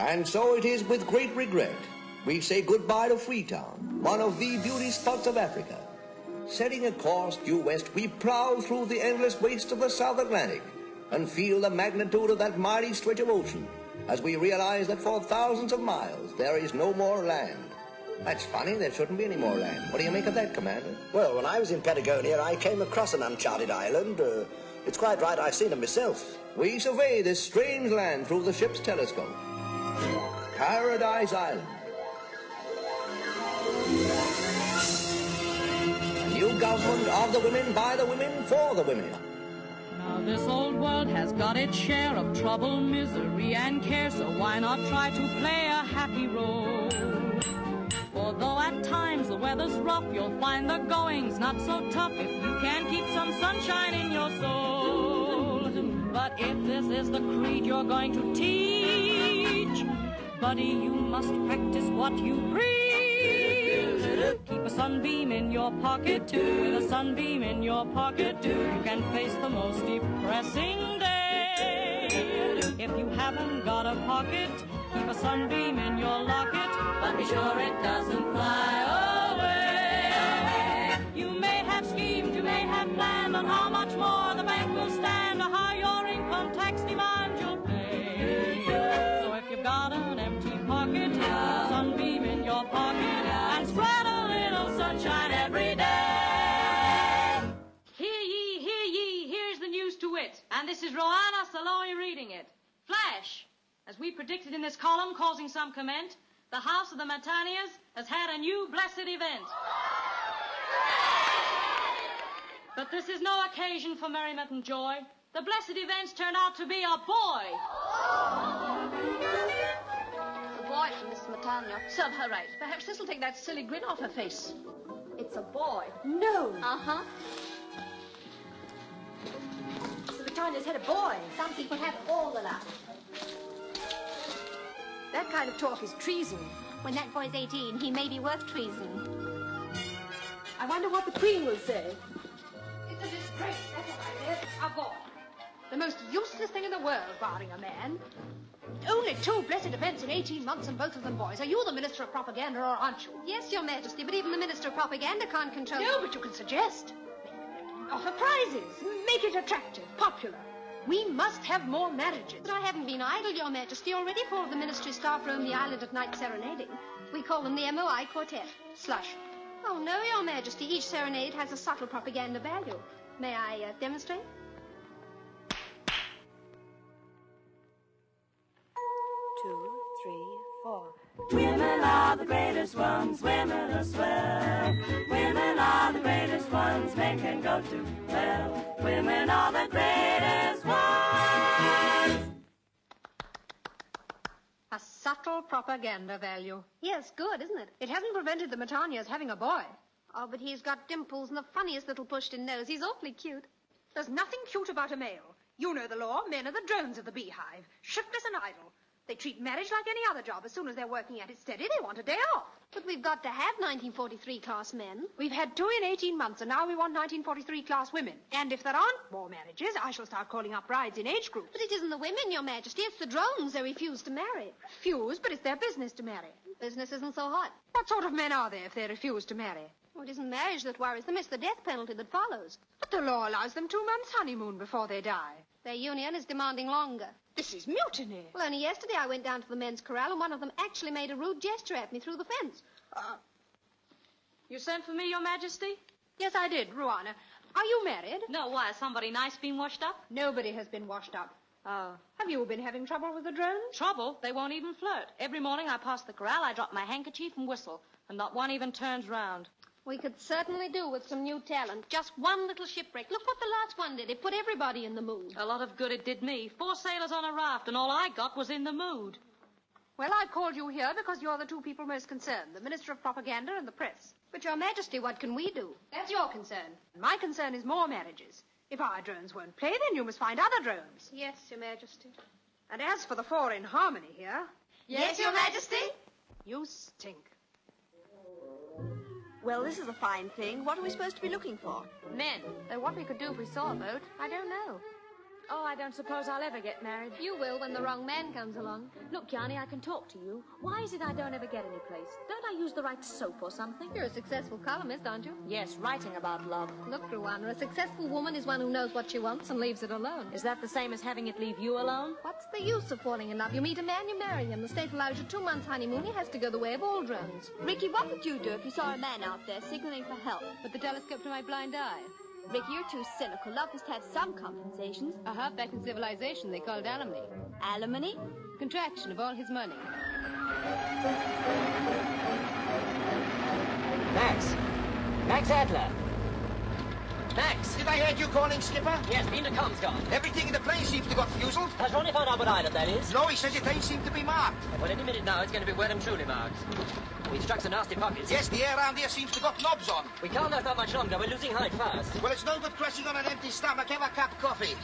And so it is with great regret we say goodbye to Freetown, one of the beauty spots of Africa. Setting a course due west, we plow through the endless waste of the South Atlantic and feel the magnitude of that mighty stretch of ocean as we realize that for thousands of miles there is no more land. That's funny, there shouldn't be any more land. What do you make of that, Commander? Well, when I was in Patagonia, I came across an uncharted island. It's quite right, I've seen it myself. We survey this strange land through the ship's telescope. Paradise Island. A new government of the women, by the women, for the women. Now this old world has got its share of trouble, misery, and care, so why not try to play a happy role? For though at times the weather's rough, you'll find the going's not so tough if you can keep some sunshine in your soul. But if this is the creed you're going to teach, buddy, you must practice what you preach. Keep a sunbeam in your pocket, with a sunbeam in your pocket, you can face the most depressing day. If you haven't got a pocket, keep a sunbeam in your locket, but be sure it doesn't fly away. You may have schemed, you may have planned on how much more the bank will stand, or how your income tax demand you'll pay. So if you've got an empty pocket, keep a sunbeam in your pocket, and spread a little sunshine every day. Hear ye, here's the news to wit, and this is Roanna Saloy reading it. Flash! As we predicted in this column, causing some comment, the House of the Matanias has had a new blessed event. But this is no occasion for merriment and joy. The blessed events turned out to be a boy. A boy from Miss Matania. Serve her right. Perhaps this'll take that silly grin off her face. It's a boy. No. Uh-huh. The Matania's had a boy. Some people have all the luck. That kind of talk is treason. When that boy's 18, he may be worth treason. I wonder what the Queen will say. It's a disgrace, that's what I said. A boy. The most useless thing in the world, barring a man. Only 2 blessed events in 18 months, and both of them boys. Are you the Minister of Propaganda, or aren't you? Yes, Your Majesty, but even the Minister of Propaganda can't control... No, but you can suggest. Offer prizes. Make it attractive, popular. We must have more marriages. But I haven't been idle, Your Majesty. Already 4 of the ministry staff roam the island at night serenading. We call them the MOI Quartet. Slush. Oh, no, Your Majesty. Each serenade has a subtle propaganda value. May I demonstrate? 2, 3, 4. Women are the greatest ones, women are swell. Women are the greatest ones, men can go to hell. Women are the greatest ones. A subtle propaganda value. Yes, good, isn't it? It hasn't prevented the Matanias having a boy. Oh, but he's got dimples and the funniest little pushed-in nose. He's awfully cute. There's nothing cute about a male. You know the law. Men are the drones of the beehive, shiftless and idle. They treat marriage like any other job. As soon as they're working at it steady, they want a day off. But we've got to have 1943 class men. We've had 2 in 18 months, and now we want 1943 class women. And if there aren't more marriages, I shall start calling up brides in age groups. But it isn't the women, Your Majesty. It's the drones they refuse to marry. Refuse, but it's their business to marry. Business isn't so hot. What sort of men are they if they refuse to marry? Well, it isn't marriage that worries them. It's the death penalty that follows. But the law allows them 2 months' honeymoon before they die. Their union is demanding longer. This is mutiny. Well, only yesterday I went down to the men's corral, and one of them actually made a rude gesture at me through the fence. You sent for me, Your Majesty? Yes, I did, Ruana. Are you married? No, why? Has somebody nice been washed up? Nobody has been washed up. Oh. Have you been having trouble with the drones? Trouble? They won't even flirt. Every morning I pass the corral, I drop my handkerchief and whistle, and not one even turns round. We could certainly do with some new talent. Just one little shipwreck. Look what the last one did. It put everybody in the mood. A lot of good it did me. 4 sailors on a raft, and all I got was in the mood. Well, I've called you here because you're the 2 people most concerned, the Minister of Propaganda and the press. But, Your Majesty, what can we do? That's your concern. My concern is more marriages. If our drones won't play, then you must find other drones. Yes, Your Majesty. And as for the 4 in harmony here... Yes, Your Majesty? You stink. Well, this is a fine thing. What are we supposed to be looking for? Men. Though what we could do if we saw a boat, I don't know. Oh, I don't suppose I'll ever get married. You will when the wrong man comes along. Look, Yanni, I can talk to you. Why is it I don't ever get any place? Don't I use the right soap or something? You're a successful columnist, aren't you? Yes, writing about love. Look, Ruana, a successful woman is one who knows what she wants and leaves it alone. Is that the same as having it leave you alone? What's the use of falling in love? You meet a man, you marry him. The state allows you 2 months honeymoon. He has to go the way of all drones. Ricky, what would you do if you saw a man out there signaling for help? With the telescope to my blind eye. Ricky, you're too cynical. Love must have some compensations. Back in civilization, they called alimony. Alimony? Contraction of all his money. Max Adler. Max, did I hear you calling, Skipper? Yes, the intercom's gone. Everything in the plane seems to got fuseled. Has Ronnie found out what island that is? No, he says it ain't seemed to be marked. Well, any minute now, it's going to be well and truly marked. We struck some nasty pockets. Yes, the air around here seems to got knobs on. We can't last that much longer. We're losing height fast. Well, it's no good crashing on an empty stomach. Have a cup of coffee.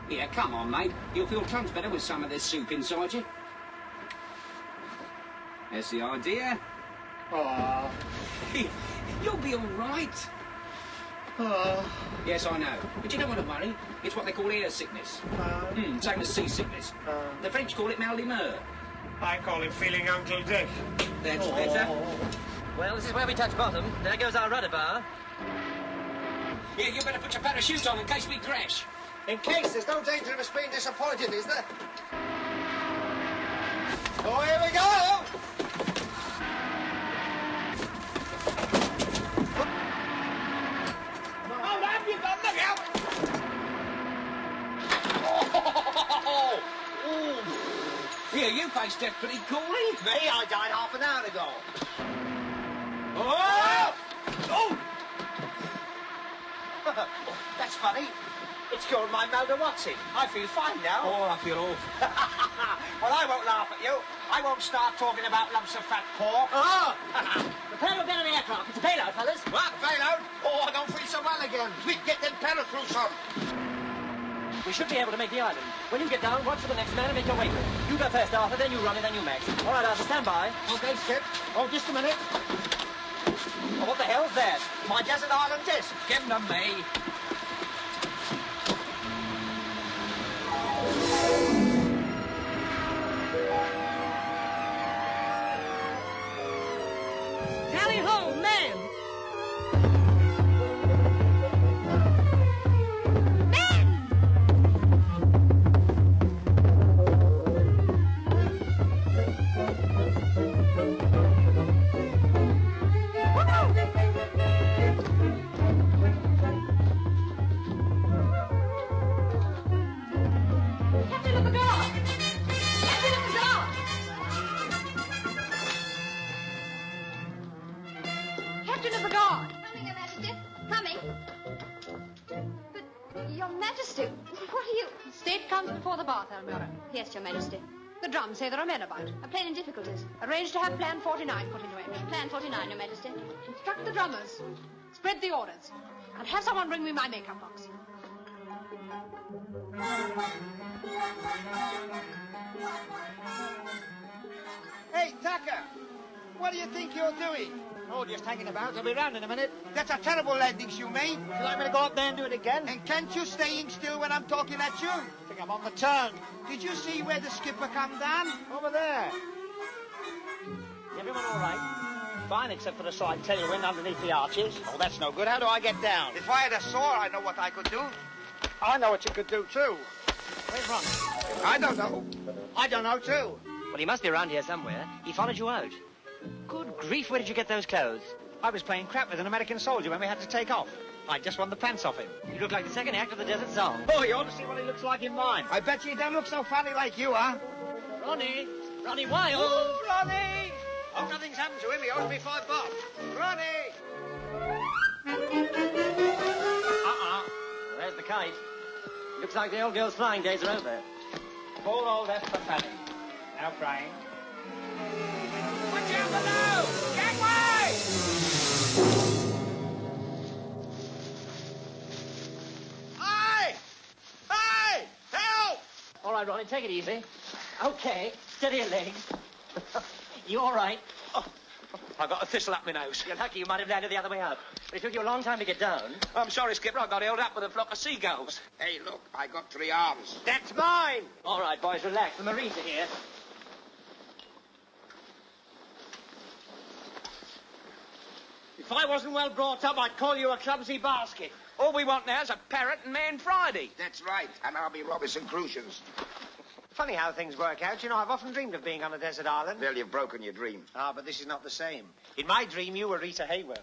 Yeah, come on, mate. You'll feel tons better with some of this soup inside you. There's the idea. Oh. You'll be all right. Oh. Yes, I know. But you don't want to worry. It's what they call air sickness. Same as seasickness. The French call it mal de mer. I call it feeling Uncle Dick. That's better. Well, this is where we touch bottom. There goes our rudder bar. Yeah, you better put your parachute on in case we crash. In case, there's no danger of us being disappointed, is there? Oh, here we go! Hold up, you've got look out! Oh! Yeah, you faced death pretty coolly. Me? I died half an hour ago. Oh! Oh! That's funny. It's cured my Maldawatsy. I feel fine now. Oh, I feel awful. Well, I won't laugh at you. I won't start talking about lumps of fat pork. Oh! Prepare to get on the aircraft. It's a bailout, fellas. What? Bailout? Oh, I don't feel so well again. We get them parachutes on. We should be able to make the island. When you get down, watch for the next man and make your way for it. You go first, Arthur, then you run it, then you Max. All right, Arthur, stand by. Okay, Skip. Oh, just a minute. Oh, what the hell's that? My desert island disc. Give them to me. Tally ho, men! Captain of the guard! Captain of the guard! Captain of the guard! Coming, Your Majesty. Coming. But, Your Majesty, what are you... State comes before the bath, Elmira. Yes, Your Majesty. The drums say there are men about. A plane in difficulties. Arrange to have Plan 49 put into action. Plan 49, Your Majesty. Instruct the drummers. Spread the orders. And have someone bring me my makeup box. Hey, Tucker. What do you think you're doing? Oh, just hanging about. I'll be round in a minute. That's a terrible landing you made. Would you like me to go up there and do it again? And can't you staying still when I'm talking at you? I think I'm on the turn. Did you see where the skipper come down? Over there. Everyone all right? Fine, except for the slight tailwind underneath the arches. Oh, that's no good. How do I get down? If I had a saw, I know what I could do. I know what you could do, too. Where's Ron? I don't know. I don't know, too. Well, he must be around here somewhere. He followed you out. Good grief, where did you get those clothes? I was playing crap with an American soldier when we had to take off. I just won the pants off him. You look like the second act of the Desert Song. Oh, you ought to see what he looks like in mine. I bet you don't look so funny like you, huh? Ronnie! Ronnie Wild! Oh, Ronnie! Hope nothing's happened to him. He owes me $5. Ronnie! There's the kite. Looks like the old girl's flying days are over. Full old F for Fanny. Now praying. Watch out below! Gangway! Hey! Hey! Help! All right, Ronnie, take it easy. Okay, steady your legs. You all right? I got a thistle up my nose. You're lucky you might have landed the other way up. But it took you a long time to get down. I'm sorry, Skipper. I got held up with a flock of seagulls. Hey, look, I got 3 arms. That's mine. All right, boys, relax. The Marines are here. If I wasn't well brought up, I'd call you a clumsy basket. All we want now is a parrot and Man Friday. That's right, and I'll be Robinson Crusoes. Funny how things work out. You know, I've often dreamed of being on a desert island. Well, you've broken your dream. Ah, but this is not the same. In my dream, you were Rita Hayworth.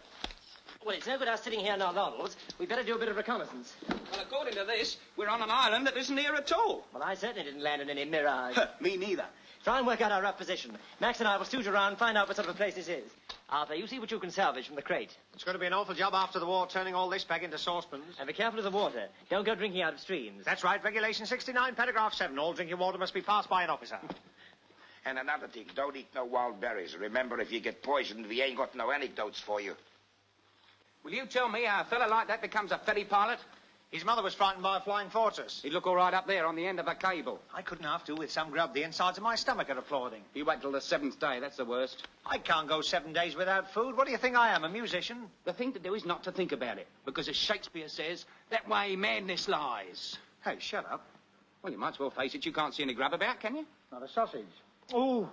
Well, it's no good us sitting here in our laurels. We'd better do a bit of reconnaissance. Well, according to this, we're on an island that isn't here at all. Well, I certainly didn't land in any mirage. Me neither. Try and work out our rough position. Max and I will stooge around and find out what sort of a place this is. Arthur, you see what you can salvage from the crate. It's going to be an awful job after the war, turning all this back into saucepans. And be careful of the water. Don't go drinking out of streams. That's right. Regulation 69, paragraph 7. All drinking water must be passed by an officer. And another thing, don't eat no wild berries. Remember, if you get poisoned, we ain't got no anecdotes for you. Will you tell me how a fella like that becomes a ferry pilot? His mother was frightened by a flying fortress. He'd look all right up there on the end of a cable. I couldn't half do with some grub. The insides of my stomach are applauding. You wait till the 7th day, that's the worst. I can't go 7 days without food. What do you think I am, a musician? The thing to do is not to think about it, because as Shakespeare says, that way madness lies. Hey, shut up. Well, you might as well face it, you can't see any grub about, can you? Not a sausage. Oh,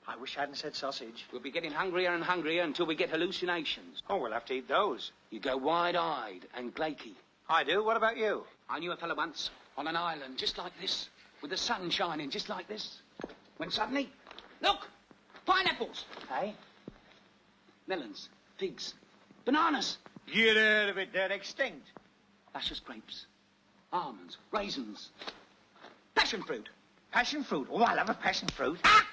I wish I hadn't said sausage. We'll be getting hungrier and hungrier until we get hallucinations. Oh, we'll have to eat those. You go wide-eyed and glaky. I do. What about you? I knew a fella once on an island just like this, with the sun shining just like this, when suddenly, look, pineapples. Hey? Melons, figs, bananas. Get out of it, they're extinct. Luscious grapes, almonds, raisins, passion fruit. Passion fruit? Oh, I love a passion fruit. Ah!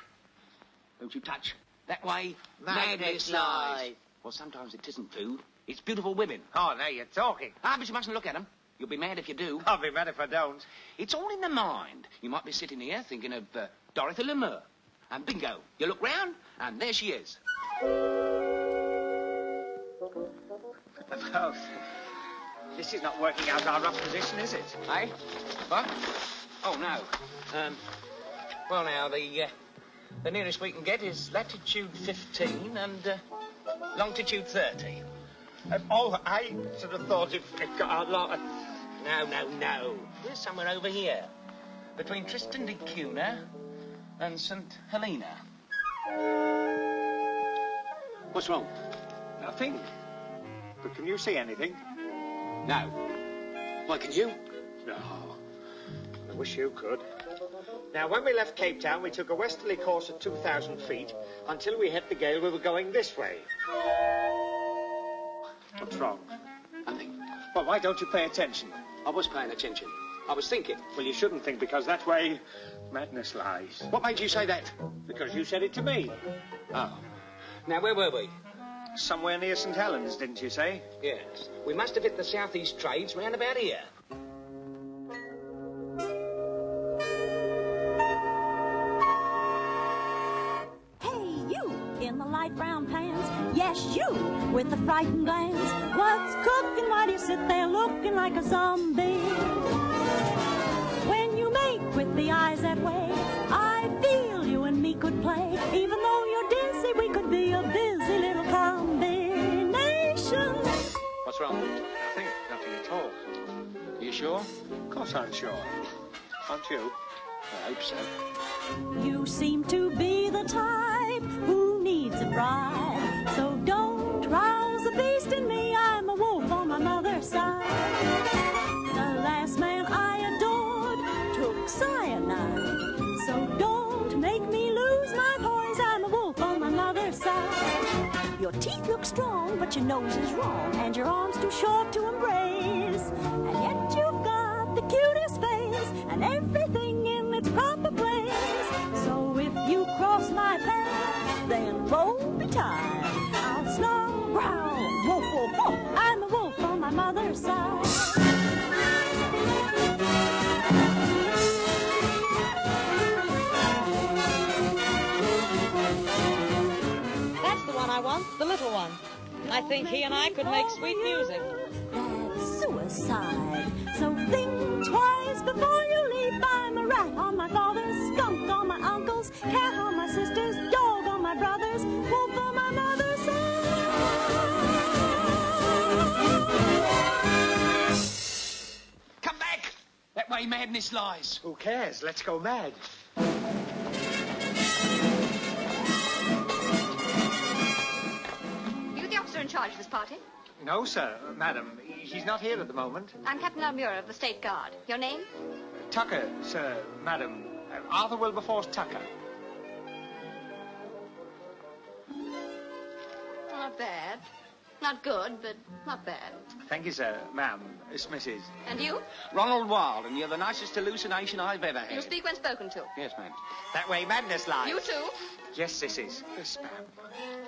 Don't you touch. That way, madness lies. Well, sometimes it isn't food. It's beautiful women. Oh, now you're talking. Ah, but you mustn't look at them. You'll be mad if you do. I'll be mad if I don't. It's all in the mind. You might be sitting here thinking of Dorothy Lamour. And bingo, you look round, and there she is. Well, this is not working out our rough position, is it? Eh? What? Oh, no. Well, now, the nearest we can get is latitude 15 and longitude 30. Oh, I should have thought it got a lot of... No. We're somewhere over here. Between Tristan da Cunha and St. Helena. What's wrong? Nothing. But can you see anything? No. Why, can you? No. I wish you could. Now, when we left Cape Town, we took a westerly course at 2,000 feet. Until we hit the gale, we were going this way. What's wrong? Nothing. Well, why don't you pay attention? I was paying attention. I was thinking. Well, you shouldn't think, because that's where madness lies. What made you say that? Because you said it to me. Oh. Now, where were we? Somewhere near St. Helens, didn't you say? Yes. We must have hit the southeast trades round about here. In the light brown pants, yes, you, with the frightened glance. What's cooking? Why do you sit there looking like a zombie? When you make with the eyes that way, I feel you and me could play. Even though you're dizzy, we could be a busy little combination. What's wrong? Nothing at all. Are you sure? Of course I'm sure. Aren't you? I hope so. You seem to be the type who needs a bride. So don't rouse the beast in me. I'm a wolf on my mother's side. The last man I adored took cyanide. So don't make me lose my poise. I'm a wolf on my mother's side. Your teeth look strong, but your nose is wrong, and your arms too short to embrace. And yet you've got the cutest face and everything in its proper place. So if you cross my path, then roll me tight. I'll snarl, growl, woof, woof, woof. I'm a wolf on my mother's side. That's the one I want, the little one. I think he and I could make sweet music. That's suicide. So think twice before you leave. I'm a rat on my father's, skunk on my uncle's, cat on my sister's, dog on my brother's, wolf on my mother's side. way madness lies. Who cares? Let's go mad. You the officer in charge of this party? No, sir, madam. He's not here at the moment. I'm Captain Almura of the State Guard. Your name? Tucker, sir, madam. Arthur Wilberforce Tucker. Not bad. Not good, but not bad. Thank you, sir, ma'am. It's Mrs. And you? Ronald Wilde, and you're the nicest hallucination I've ever had. You'll speak when spoken to. Yes, ma'am. That way madness lies. You too? Yes, sissies. Yes, ma'am.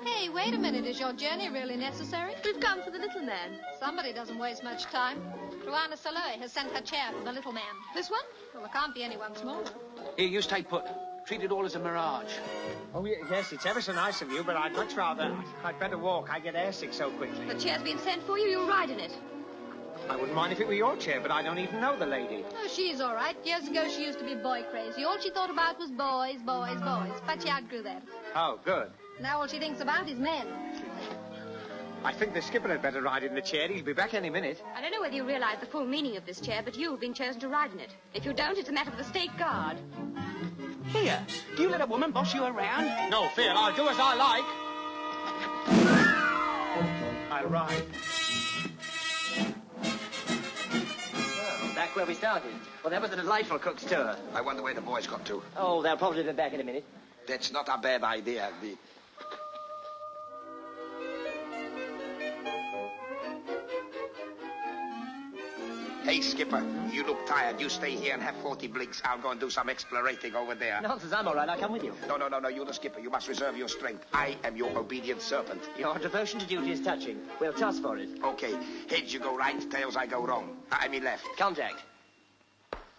Hey, wait a minute. Is your journey really necessary? We've come for the little man. Somebody doesn't waste much time. Joanna Saloy has sent her chair for the little man. This one? Well, there can't be anyone smaller. Here, you stay put. Treat it all as a mirage. Oh, yes, it's ever so nice of you, but I'd much rather... I'd better walk. I get airsick so quickly. The chair's been sent for you. You'll ride in it. I wouldn't mind if it were your chair, but I don't even know the lady. Oh, she's all right. Years ago, she used to be boy crazy. All she thought about was boys, boys, boys. But she outgrew that. Oh, good. Now all she thinks about is men. I think the skipper had better ride in the chair. He'll be back any minute. I don't know whether you realize the full meaning of this chair, but you've been chosen to ride in it. If you don't, it's a matter for the State Guard. Here, do you let a woman boss you around? No fear, I'll do as I like. I'll ride. Well, back where we started. Well, that was a delightful cook's tour. I wonder where the boys got to. Oh, they'll probably be back in a minute. That's not a bad idea. Hey, Skipper, you look tired. You stay here and have 40 blinks. I'll go and do some explorating over there. Nonsense, I'm all right. I'll come with you. No, you're the skipper. You must reserve your strength. I am your obedient servant. Your devotion to duty is touching. We'll toss for it. Okay. Heads you go right, tails I go wrong. I mean left. Contact.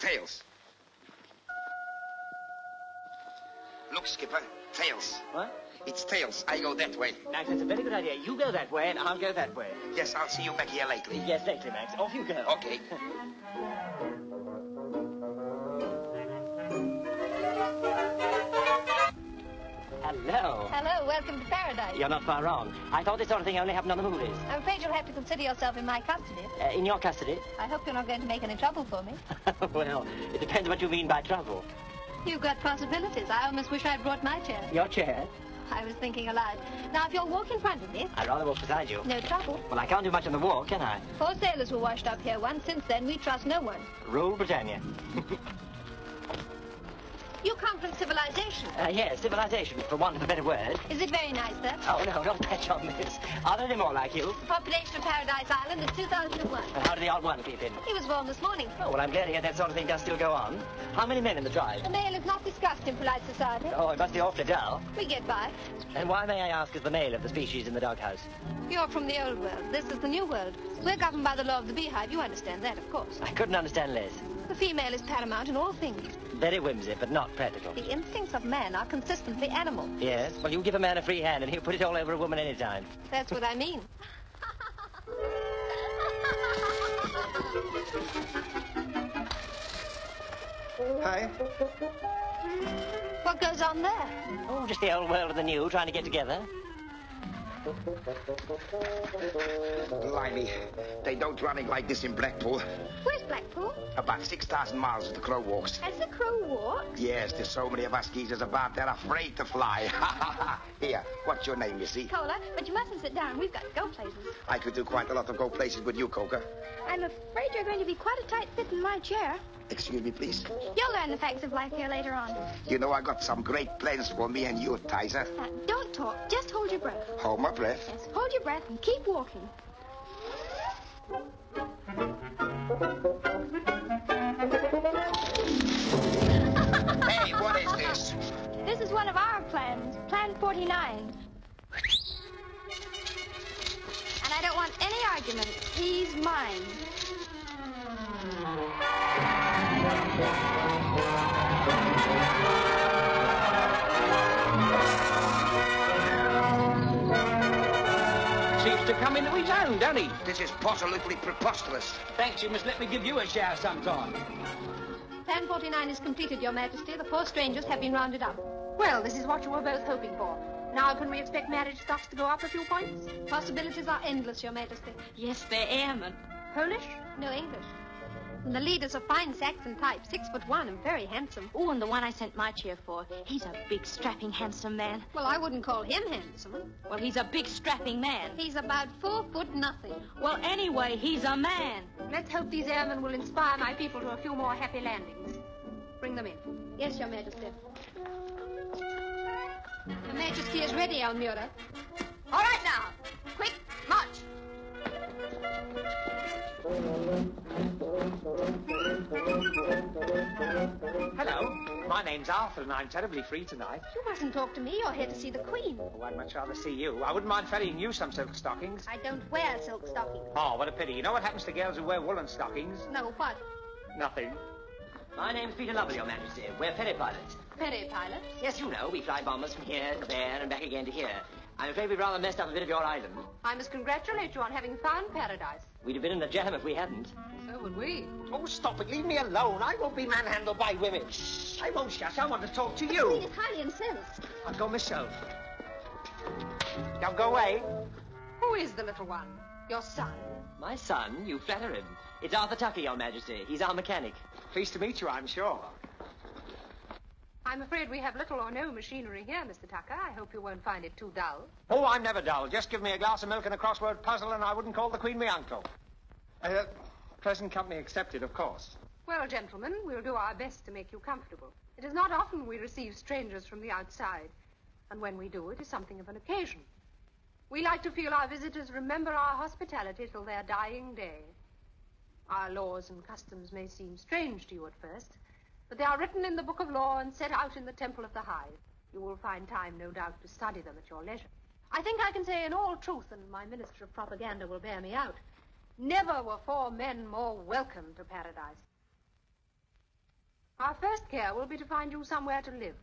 Tails. Look, Skipper. Tails. What? It's tails. I go that way. Max, that's a very good idea. You go that way, and I'll go that way. Yes, I'll see you back here lately. Yes, lately, Max. Off you go. Okay. Hello. Hello, welcome to paradise. You're not far wrong. I thought this sort of thing only happened on the movies. I'm afraid you'll have to consider yourself in my custody. In your custody? I hope you're not going to make any trouble for me. Well, it depends what you mean by trouble. You've got possibilities. I almost wish I'd brought my chair. Your chair? I was thinking aloud. Now, if you'll walk in front of me... I'd rather walk beside you. No trouble. Well, I can't do much on the walk, can I? 4 sailors were washed up here once. Since then, we trust no one. Rule Britannia. You come from civilization. Yes, civilization, for want of a better word. Is it very nice, sir? Oh, no, don't touch on this. Are there any more like you? The population of Paradise Island is 2001. And how did the odd one keep in? He was born this morning. Oh, well, I'm glad to hear that sort of thing does still go on. How many men in the tribe? The male is not discussed in polite society. Oh, it must be awfully dull. We get by. And why, may I ask, is the male of the species in the doghouse? You're from the old world. This is the new world. We're governed by the law of the beehive. You understand that, of course. I couldn't understand less. The female is paramount in all things. Very whimsy, but not practical. The instincts of man are consistently animal. Yes? Well, you give a man a free hand and he'll put it all over a woman any time. That's what I mean. Hi. What goes on there? Oh, just the old world and the new trying to get together. Blimey, they don't running like this in Blackpool. Where's Blackpool? About 6,000 miles as the crow walks. As the crow walks? Yes, there's so many of us geezers about, they're afraid to fly. Here, what's your name, Missy? Cola, but you mustn't sit down. We've got to go places. I could do quite a lot of go places with you, Coca. I'm afraid you're going to be quite a tight fit in my chair. Excuse me, please. You'll learn the facts of life here later on. You know, I got some great plans for me and you, Tizer. Now, don't talk. Just hold your breath. Hold my breath. Yes, hold your breath and keep walking. Hey, what is this? This is one of our plans. Plan 49. And I don't want any argument. He's mine. Seems to come into his own, doesn't he? This is positively preposterous. Thanks, you must let me give you a shower sometime. Plan 49 is completed, Your Majesty. The 4 strangers have been rounded up. Well, this is what you were both hoping for. Now, can we expect marriage stocks to go up a few points? Possibilities are endless, Your Majesty. Yes, they're airmen. Polish? No, English. And the leader's a fine Saxon type, 6'1" and very handsome. Oh, and the one I sent my chair for. He's a big, strapping, handsome man. Well, I wouldn't call him handsome. Well, he's a big, strapping man. He's about 4 foot nothing. Well, anyway, he's a man. Let's hope these airmen will inspire my people to a few more happy landings. Bring them in. Yes, Your Majesty. Your Majesty is ready, Almira. All right now. Quick, march. Hello, my name's Arthur and I'm terribly free tonight. You mustn't talk to me. You're here to see the Queen. Oh, I'd much rather see you. I wouldn't mind ferrying you some silk stockings. I don't wear silk stockings. Oh, what a pity. You know what happens to girls who wear woolen stockings? No, what? Nothing. My name's Peter Lovell, Your Majesty. We're ferry pilots. Ferry pilots? Yes, you know, we fly bombers from here to there and back again to here. I'm afraid we've rather messed up a bit of your island. I must congratulate you on having found paradise. We'd have been in the jam if we hadn't. So would we. Oh, stop it. Leave me alone. I won't be manhandled by women. Shh. I won't shush. I want to talk to The you. Queen is highly incensed. I'll go myself. Now go away. Who is the little one? Your son? My son? You flatter him. It's Arthur Tucker, Your Majesty. He's our mechanic. Pleased to meet you, I'm sure. I'm afraid we have little or no machinery here, Mr. Tucker. I hope you won't find it too dull. Oh, I'm never dull. Just give me a glass of milk and a crossword puzzle and I wouldn't call the Queen me uncle. Present company accepted, of course. Well, gentlemen, we'll do our best to make you comfortable. It is not often we receive strangers from the outside. And when we do, it is something of an occasion. We like to feel our visitors remember our hospitality till their dying day. Our laws and customs may seem strange to you at first, but they are written in the Book of Law and set out in the Temple of the Hive. You will find time, no doubt, to study them at your leisure. I think I can say in all truth, and my Minister of Propaganda will bear me out, never were 4 men more welcome to paradise. Our first care will be to find you somewhere to live.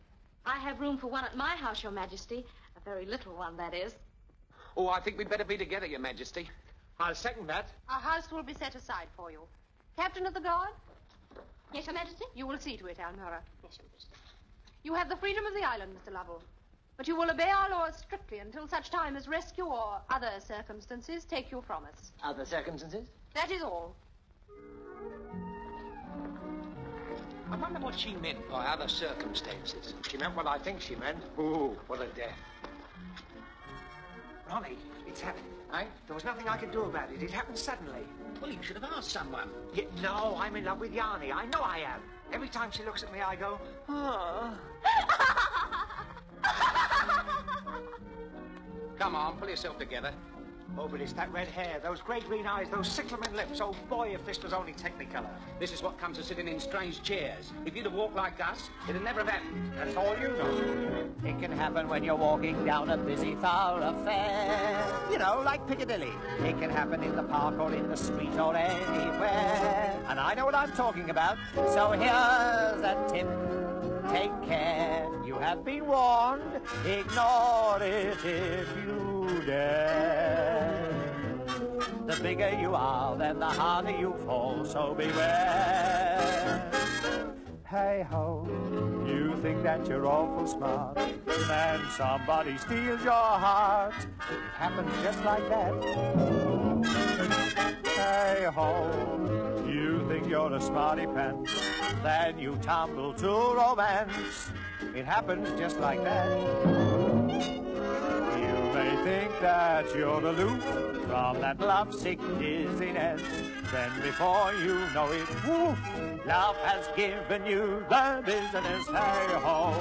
I have room for one at my house, Your Majesty. A very little one, that is. Oh, I think we'd better be together, Your Majesty. I'll second that. A house will be set aside for you. Captain of the Guard? Yes, Your Majesty? You will see to it, Almira. Yes, Your Majesty. You have the freedom of the island, Mr. Lovell. But you will obey our laws strictly until such time as rescue or other circumstances take you from us. Other circumstances? That is all. I wonder what she meant by other circumstances. She meant what I think she meant. Ooh, what a death. Ronnie, it's happened. Eh? There was nothing I could do about it. It happened suddenly. Well, you should have asked someone. Yeah, no, I'm in love with Yanni. I know I am. Every time she looks at me, I go, oh. Come on, pull yourself together. Oh, but it's that red hair, those grey-green eyes, those cyclamen lips. Oh, boy, if this was only Technicolor. This is what comes of sitting in strange chairs. If you'd have walked like us, it'd never have happened. That's all you know. It can happen when you're walking down a busy thoroughfare. You know, like Piccadilly. It can happen in the park or in the street or anywhere. And I know what I'm talking about. So here's a tip. Take care. You have been warned. Ignore it if you dare. The bigger you are, then the harder you fall. So beware. Hey ho, you think that you're awful smart, then somebody steals your heart. It happens just like that. Hey ho, you think you're a smarty pants, then you tumble to romance. It happens just like that. You may think that you're aloof from that lovesick dizziness. Then before you know it, woof, love has given you the business. Hey-ho,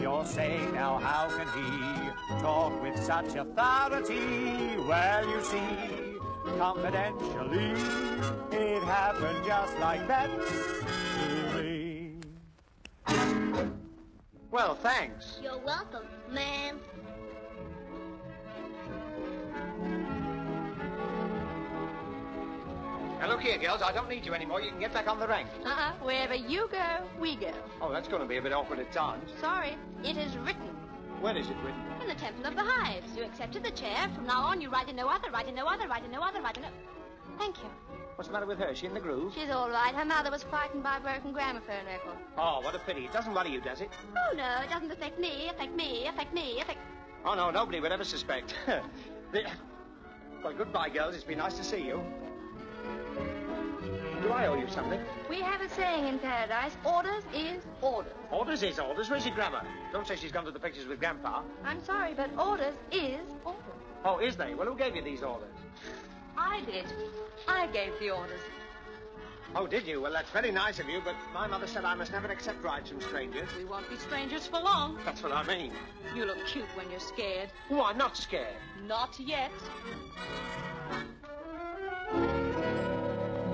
you're saying now how can he talk with such authority? Well, you see, confidentially, it happened just like that to me. Well, thanks. You're welcome, ma'am. Now, look here, girls, I don't need you anymore. You can get back on the rank. Wherever you go, we go. Oh, that's going to be a bit awkward at times. Sorry, it is written. Where is it written? In the Temple of the Hives. You accepted the chair. From now on, you write in no other, write in no other, write in no other, write in no... Thank you. What's the matter with her? Is she in the groove? She's all right. Her mother was frightened by a broken gramophone record. Oh, what a pity. It doesn't worry you, does it? Oh, no, it doesn't affect me, affect me, affect me, affect... Oh, no, nobody would ever suspect. Well, goodbye, girls. It's been nice to see you. Do I owe you something? We have a saying in paradise, orders is orders. Orders is orders. Where's your grandma? Don't say she's gone to the pictures with Grandpa. I'm sorry, but orders is orders. Oh, is they? Well, who gave you these orders? I did. I gave the orders. Oh, did you? Well, that's very nice of you, but my mother said I must never accept rides from strangers. We won't be strangers for long. That's what I mean. You look cute when you're scared. Oh, I'm not scared. Not yet.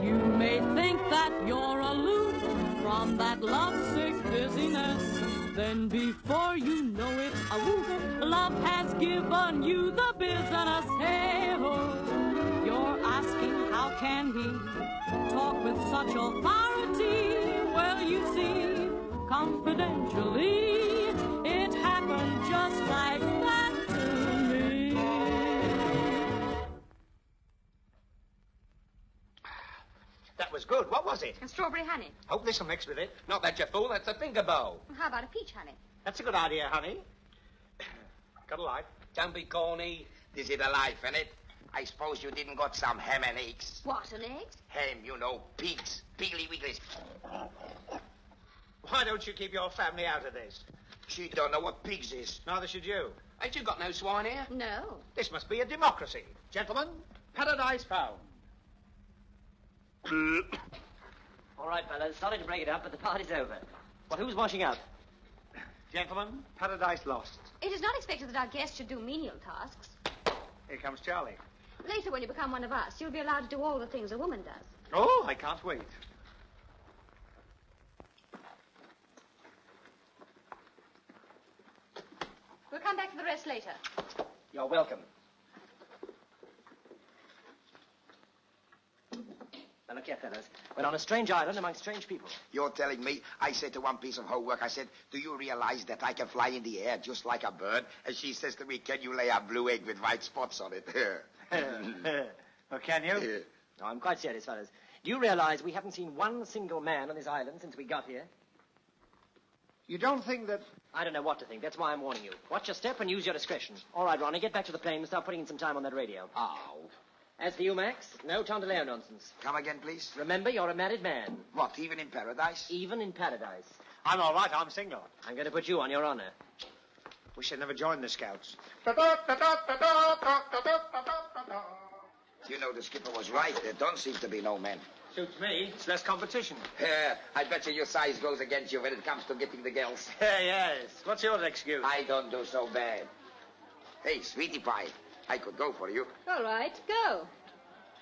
You may think that you're aloof from that lovesick dizziness. Then before you know it, a woof, love has given you the business. Hey-ho, you're asking how can he talk with such authority? Well, you see, confidentially, it happened just like that to me. That was good. What was it? And strawberry honey. Hope this'll mix with it. Not that, you fool. That's a finger bow. How about a peach honey? That's a good idea, honey. Got a light. Don't be corny. This is the life, innit? I suppose you didn't got some ham and eggs. What, an eggs? Ham, you know, pigs. Piggly wigglies. Why don't you keep your family out of this? She don't know what pigs is. Neither should you. Ain't you got no swine here? No. This must be a democracy. Gentlemen, paradise found. All right, fellas. Sorry to break it up, but the party's over. Well, who's washing up? Gentlemen, paradise lost. It is not expected that our guests should do menial tasks. Here comes Charlie. Later, when you become one of us, you'll be allowed to do all the things a woman does. Oh, I can't wait. We'll come back to the rest later. You're welcome. Now, look here, fellas. We're on a strange island among strange people. You're telling me, I said to one piece of homework, I said, do you realize that I can fly in the air just like a bird? And she says to me, can you lay a blue egg with white spots on it? Oh, can you? No, I'm quite serious, fellas. Do you realize we haven't seen one single man on this island since we got here? You don't think that... I don't know what to think. That's why I'm warning you. Watch your step and use your discretion. All right, Ronnie, get back to the plane and start putting in some time on that radio. Oh. As for you, Max, no Tondaleo nonsense. Come again, please. Remember, you're a married man. What, even in paradise? Even in paradise. I'm all right, I'm single. I'm going to put you on your honor. Wish I'd never joined the Scouts. You know, the skipper was right. There don't seem to be no men. Suits me. It's less competition. I bet you your size goes against you when it comes to getting the girls. Yes. What's your excuse? I don't do so bad. Hey, sweetie pie, I could go for you. All right, go.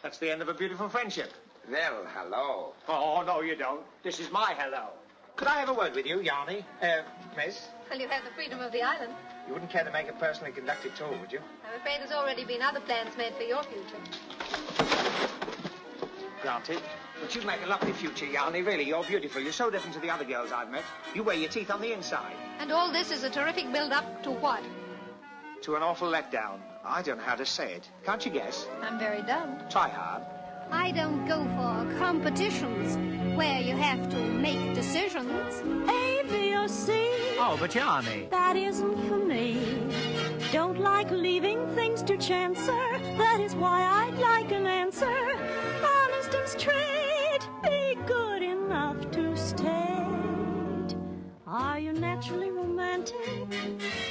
That's the end of a beautiful friendship. Well, hello. Oh, no, you don't. This is my hello. Could I have a word with you, Yanni? Miss? Well, you have the freedom of the island. You wouldn't care to make a personally conducted tour, would you? I'm afraid there's already been other plans made for your future. Granted. But you'd make a lovely future, Yanni. Really, you're beautiful. You're so different to the other girls I've met. You wear your teeth on the inside. And all this is a terrific build-up to what? To an awful letdown. I don't know how to say it. Can't you guess? I'm very dumb. Try hard. I don't go for competitions where you have to make decisions. A, B, or C. Oh, but Yanni. That isn't for me. Don't like leaving things to chance, sir. That is why I'd like an answer. Honest and straight, be good enough to state. Are you naturally romantic?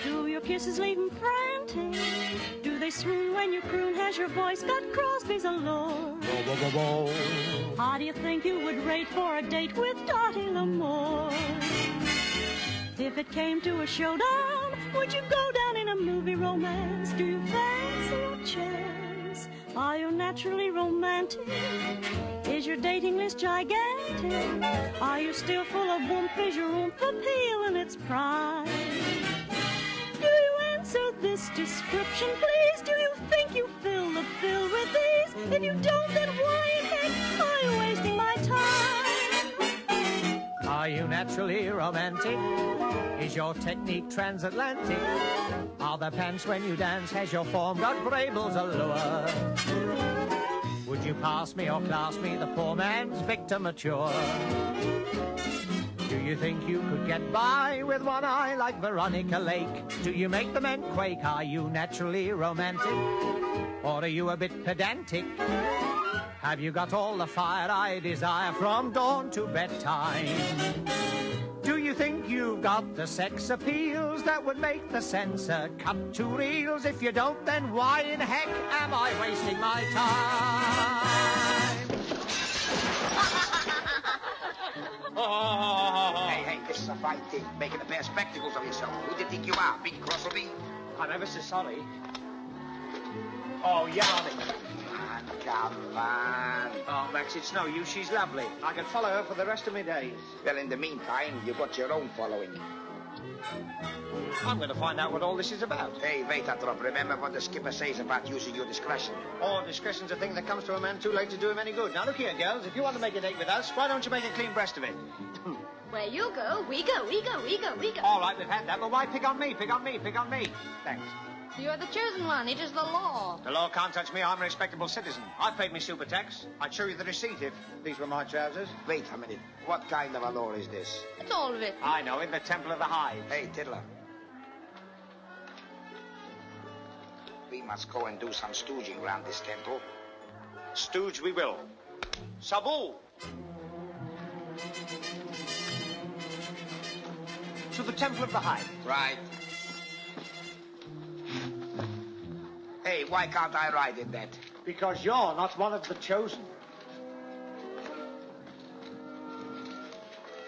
Do your kisses leave 'em frantic? Do they swoon when you croon? Has your voice got Crosby's allure? How do you think you would rate for a date with Dottie L'Amour? If it came to a showdown, would you go down in a movie romance? Do you fancy a chance? Are you naturally romantic? Is your dating list gigantic? Are you still full of oomph? Is your oomph appeal in its prime? Do you answer this description, please? Do you think you fill the bill with these? If you don't, then why in heck are you wasting my time? Are you naturally romantic? Is your technique transatlantic? Are the pants when you dance? Has your form got Brabel's allure? Would you pass me or class me, the poor man's Victor Mature? Do you think you could get by with one eye like Veronica Lake? Do you make the men quake? Are you naturally romantic? Or are you a bit pedantic? Have you got all the fire I desire from dawn to bedtime? Do you think you've got the sex appeals that would make the censor cut to reels? If you don't, then why in heck am I wasting my time? Hey, this is a fine thing. Making a pair of spectacles of yourself. Who do you think you are? Big cross of me? I'm ever so sorry. Oh, Yarny. Come on. Oh, Max, it's no use. She's lovely. I can follow her for the rest of my days. Well, in the meantime, you got your own following. I'm going to find out what all this is about. Hey, wait, Atrop. Remember what the skipper says about using your discretion. Oh, discretion's a thing that comes to a man too late to do him any good. Now, look here, girls. If you want to make a date with us, why don't you make a clean breast of it? Where you go, we go, we go, we go, we go. All right, we've had that, but why pick on me, pick on me, pick on me? Thanks. You're the chosen one. It is the law. The law can't touch me. I'm a respectable citizen. I've paid me super tax. I'd show you the receipt if these were my trousers. Wait a minute. What kind of a law is this? It's all written. I know it. The Temple of the Hive. Hey, Tiddler. We must go and do some stooging around this temple. Stooge we will. Sabu! To the Temple of the Hive. Right. Hey, why can't I ride in that? Because you're not one of the chosen.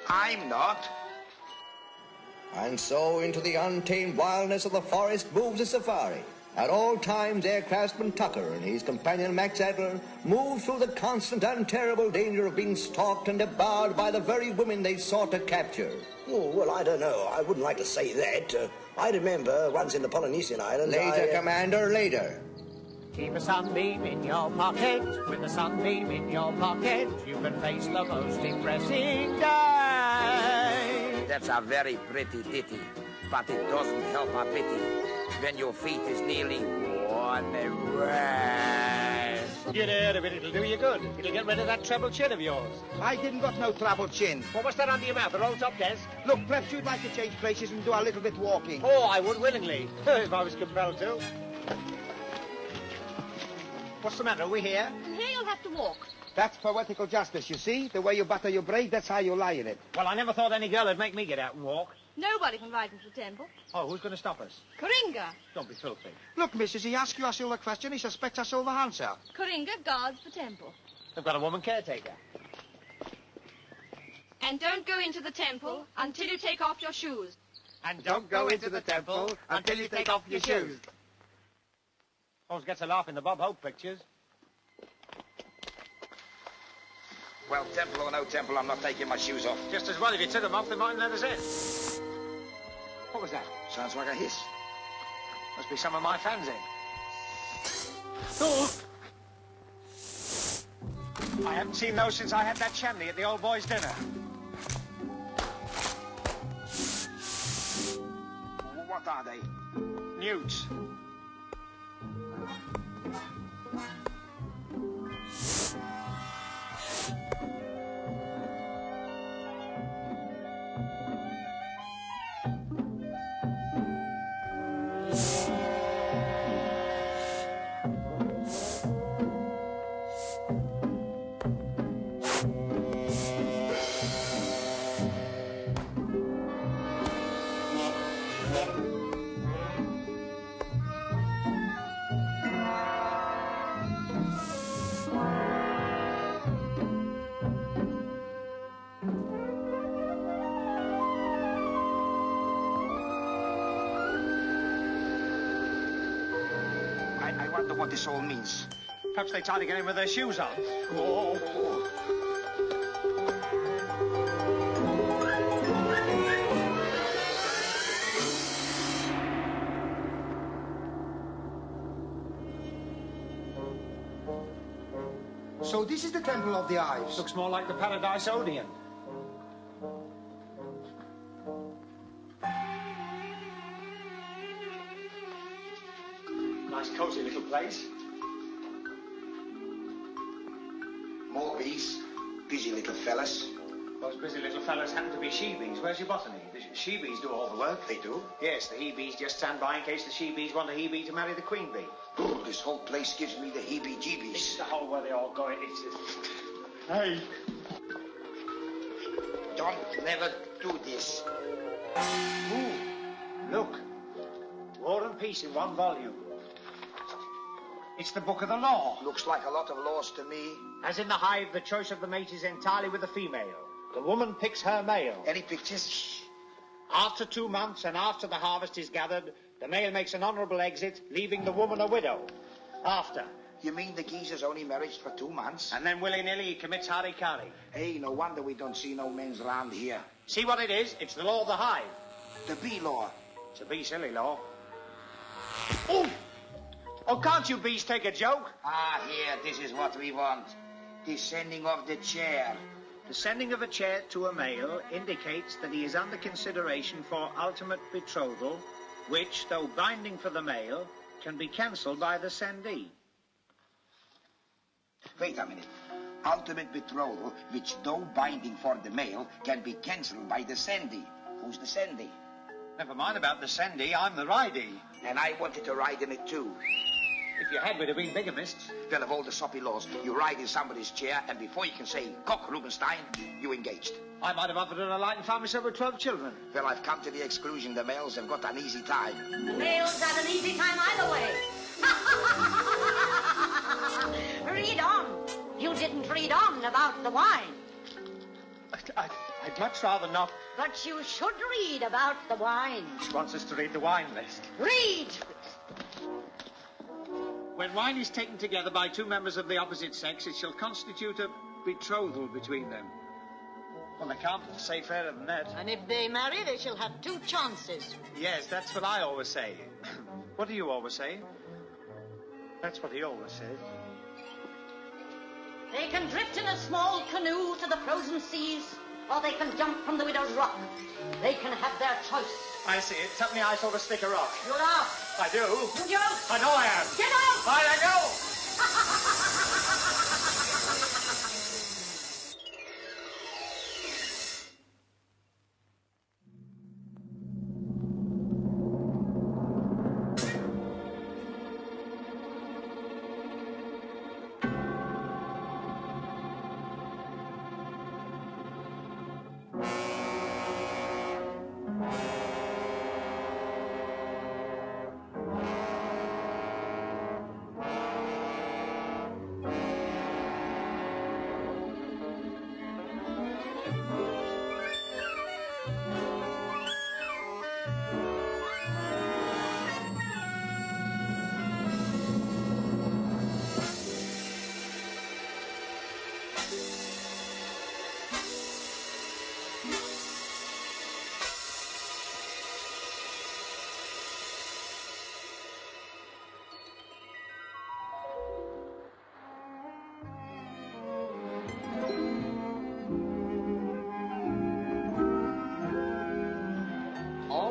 I'm not. And so into the untamed wildness of the forest moves the safari. At all times, aircraftsman Tucker and his companion Max Adler move through the constant and terrible danger of being stalked and devoured by the very women they sought to capture. Oh, well, I don't know. I wouldn't like to say that. I remember once in the Polynesian Islands, Later, Commander, later. Keep a sunbeam in your pocket. With a sunbeam in your pocket, you can face the most depressing day. That's a very pretty ditty, but it doesn't help a pity when your feet is nearly worn away. Get out of it. It'll do you good. It'll get rid of that treble chin of yours. I didn't got no treble chin. Well, what's that under your mouth? A roll top desk? Look, perhaps you'd like to change places and do a little bit walking. Oh, I would willingly, if I was compelled to. What's the matter? Are we here? And here you'll have to walk. That's poetical justice, you see? The way you butter your braid, that's how you lie in it. Well, I never thought any girl would make me get out and walk. Nobody can ride into the temple. Oh, who's going to stop us? Coringa. Don't be filthy. Look, missus, he asks you a silver question, he suspects a silver answer. Coringa guards the temple. They've got a woman caretaker. And don't go into the temple until you take off your shoes. And don't go into the temple until you take off your shoes. Always gets a laugh in the Bob Hope pictures. Well, temple or no temple, I'm not taking my shoes off. Just as well. If you took them off, they mightn't let us in. What was that? Sounds like a hiss. Must be some of my fans in. Oh! I haven't seen those since I had that chimney at the old boys' dinner. What are they? Newts. I wonder what this all means. Perhaps they try to get in with their shoes on. Oh. So this is the Temple of the Ives. Looks more like the Paradise Odeon. Nice cozy little place. More bees. Busy little fellas. Those busy little fellas happen to be she-bees. Where's your botany? The she-bees do all the work. They do? Yes, the he-bees just stand by in case the she-bees want a he-bee to marry the queen bee. Oh, this whole place gives me the heebie-jeebies. It's the hole where they all go in. Hey. Don't never do this. Ooh, look. War and Peace in one volume. It's the book of the law. Looks like a lot of laws to me. As in the hive, the choice of the mate is entirely with the female. The woman picks her male. Any pictures? After 2 months and after the harvest is gathered, the male makes an honourable exit, leaving the woman a widow. After. You mean the geezer's only married for 2 months? And then willy-nilly he commits harikari. Hey, no wonder we don't see no men's round here. See what it is? It's the law of the hive. The bee law. It's a bee silly law. Oh! Oh, can't you bees take a joke? Ah, here, this is what we want. The sending of the chair. The sending of a chair to a male indicates that he is under consideration for ultimate betrothal, which, though binding for the male, can be cancelled by the sendee. Wait a minute. Ultimate betrothal, which though binding for the male, can be cancelled by the sendee. Who's the sendee? Never mind about the sendee, I'm the ridee. And I wanted to ride in it too. If you had, we'd have been bigamists. Well, of all the soppy laws, you ride in somebody's chair, and before you can say, "Cock, Rubenstein," you engaged. I might have offered her a light and found myself with 12 children. Well, I've come to the exclusion. The males have got an easy time. The males had an easy time either way. Read on. You didn't read on about the wine. I'd much rather not. But you should read about the wine. She wants us to read the wine list. Read! When wine is taken together by 2 members of the opposite sex, it shall constitute a betrothal between them. Well, they can't say fairer than that. And if they marry, they shall have 2 chances. Yes, that's what I always say. What do you always say? That's what he always says. They can drift in a small canoe to the frozen seas, or they can jump from the widow's rock. They can have their choice. I see it. Tell me I saw the stick of rock. You're out. I do. You're out. I know I am. Get out. Fine, I go.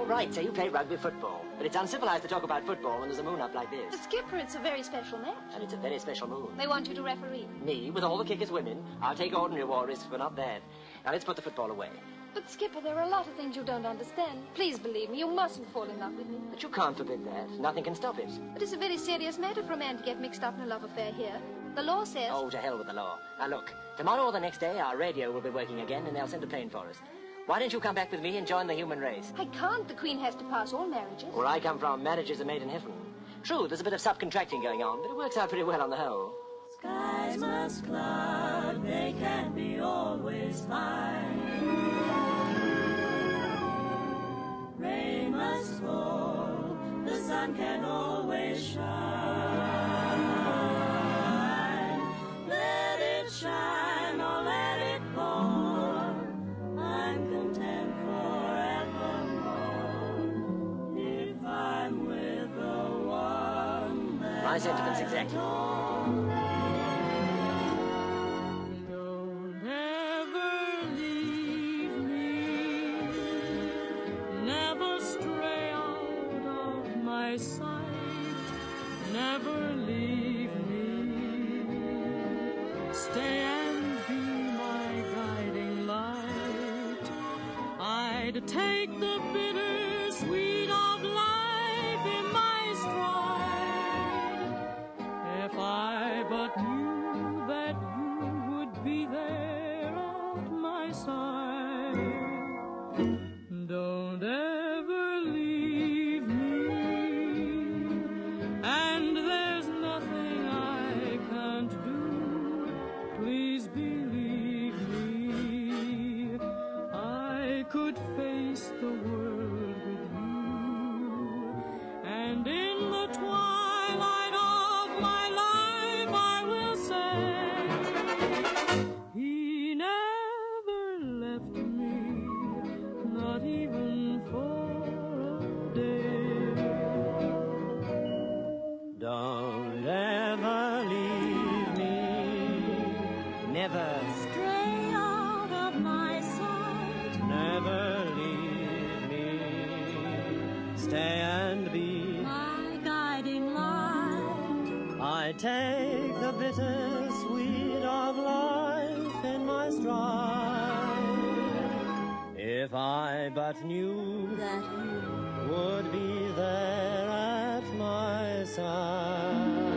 Right, so you play rugby football. But it's uncivilized to talk about football when there's a moon up like this. The skipper, it's a very special match. And it's a very special moon. They want you to referee. Me, with all the kickers women, I'll take ordinary war risks, but not that. Now let's put the football away. But, Skipper, there are a lot of things you don't understand. Please believe me, you mustn't fall in love with me. But you can't forbid that. Nothing can stop it. But it's a very serious matter for a man to get mixed up in a love affair here. The law says... Oh, to hell with the law. Now look, tomorrow or the next day, our radio will be working again, and they'll send a plane for us. Why don't you come back with me and join the human race? I can't. The Queen has to pass all marriages. Where I come from, marriages are made in heaven. True, there's a bit of subcontracting going on, but it works out pretty well on the whole. Skies must cloud, they can't be always fine. Rain must fall, the sun can always shine. Let it shine or let it fall. I'm content forevermore if I'm with the one that My sentiments exactly. Don't ever leave me, never stray out of my sight, never leave me, stay and be my guiding light. I'd take the bitter sweet of life in my stride. If I but knew that you would be there at my side. Don't ever leave me, and there's nothing I can't do. Please believe me, I could face the world with you, and in the twilight of my life I will say, he never left me, not even for a day. Don't ever leave me, never Stray out of my sight, never leave me. Stay and be my guiding light. I take the bitter sweet of life in my stride. If I but knew That you would be there at my side.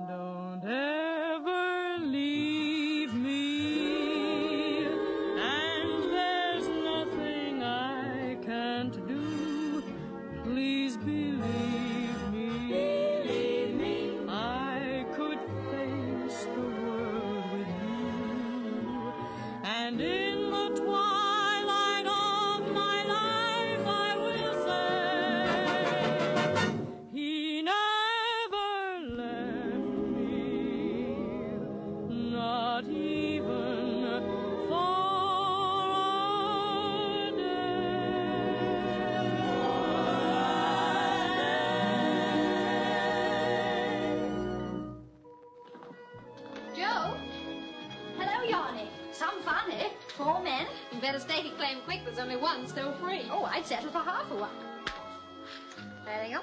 don't ever leave me, and there's nothing I can't do. Please believe me, I could face the world with you, and in the twilight of my life I will say, he never left me, not even for a Joe? Hello, Yanni. Some fun, eh? 4 men? You better stake a claim quick. There's only one still free. Oh, I'd settle for half a one. There you go.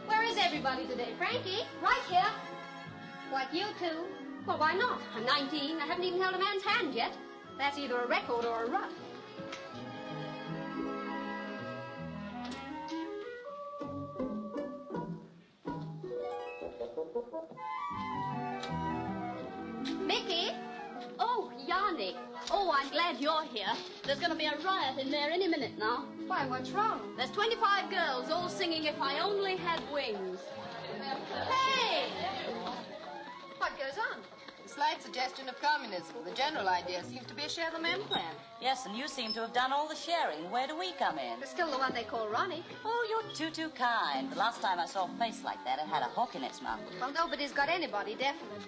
Where is everybody today? Frankie? Right here. What, you two? Well, why not? I'm 19. I haven't even held a man's hand yet. That's either a record or a rut. Mickey? Oh, Yanni. Oh, I'm glad you're here. There's going to be a riot in there any minute now. Why, what's wrong? There's 25 girls all singing If I Only Had Wings. Hey! What goes on? A slight suggestion of communism. The general idea seems to be a share the men plan. Yes, and you seem to have done all the sharing. Where do we come in? There's still the one they call Ronnie. Oh, you're too kind. The last time I saw a face like that, it had a hook in its mouth. Well, nobody's got anybody, definitely.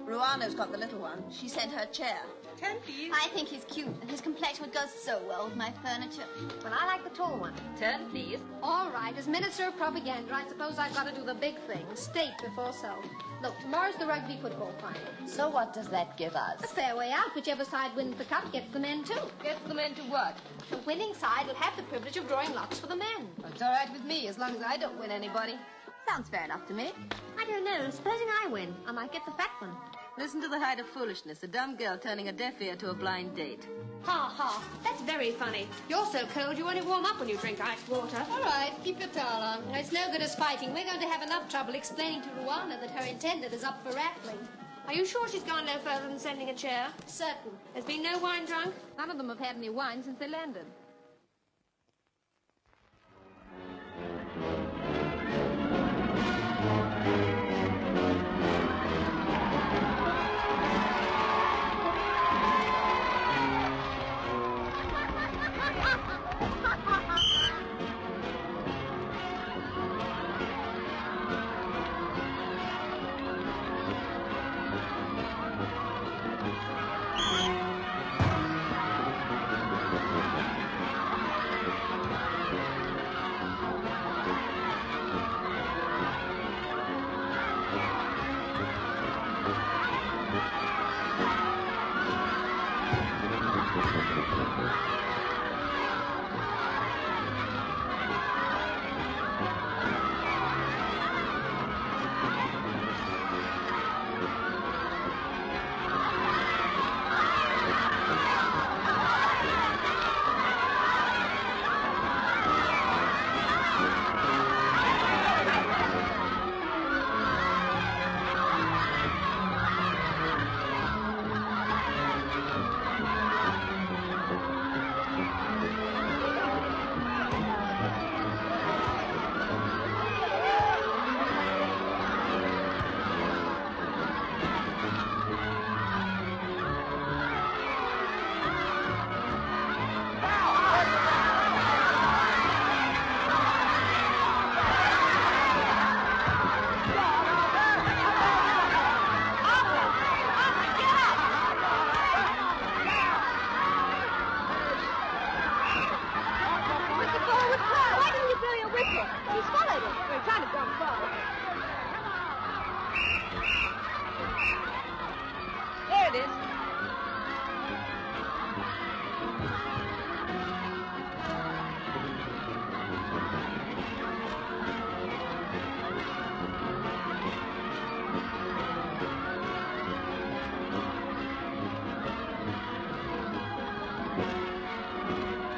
Ruano's got the little one. She sent her chair. 10, please. I think he's cute, and his complexion would go so well with my furniture. Well, I like the tall one. 10, please. All right, as minister of propaganda, I suppose I've got to do the big thing, state before self. Look, tomorrow's the rugby football final. So what does that give us? A fair way out. Whichever side wins the cup gets the men, too. Gets the men to what? The winning side will have the privilege of drawing lots for the men. It's all right with me, as long as I don't win anybody. Sounds fair enough to me. I don't know. Supposing I win, I might get the fat one. Listen to the height of foolishness. A dumb girl turning a deaf ear to a blind date. Ha, ha. That's very funny. You're so cold you only warm up when you drink iced water. All right, keep your towel on. It's no good as fighting. We're going to have enough trouble explaining to Ruana that her intended is up for rattling. Are you sure she's gone no further than sending a chair? Certain. There's been no wine drunk? None of them have had any wine since they landed.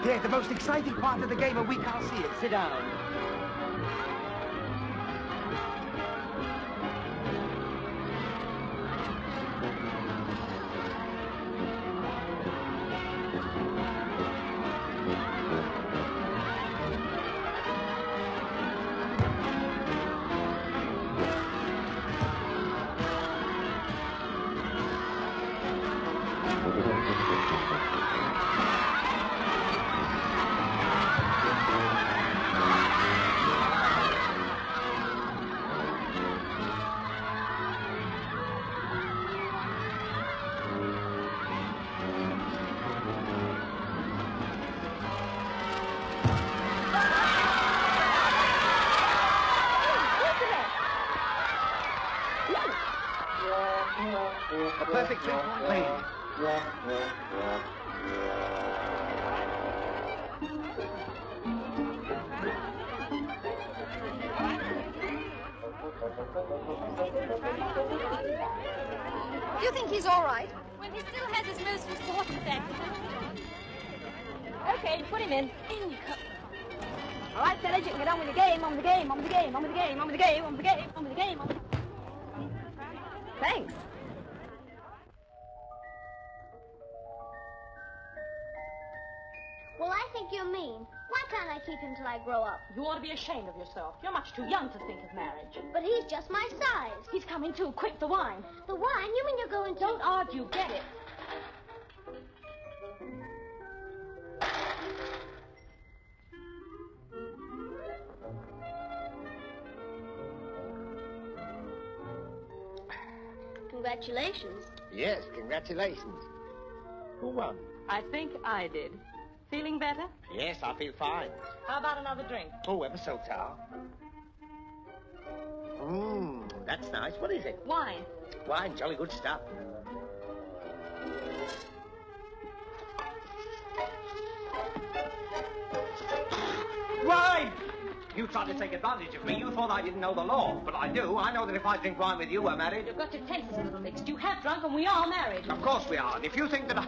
Yeah, the most exciting part of the game, and we can't see it. Sit down. A perfect 3-point lead. Do you think he's all right? When he still has his most important act. Okay, put him in. In you come. All right, fellas, you can get on with the game, on with the game, on with the game, on with the game, on with the game, on with the game, on with the game, on with the game. Thanks. Well, I think you're mean. Why can't I keep him till I grow up? You ought to be ashamed of yourself. You're much too young to think of marriage. But he's just my size. He's coming too. Quick, the wine. The wine? You mean you're going to... Don't argue. Get it. Congratulations. Yes, congratulations. Who won? I think I did. Feeling better? Yes, I feel fine. How about another drink? Oh, ever so tall. That's nice. What is it? Wine. Wine, jolly good stuff. Wine! You tried to take advantage of me. You thought I didn't know the law. But I do. I know that if I drink wine with you, we're married. You've got your tastes a little mixed. You have drunk and we are married. Of course we are. And if you think that I...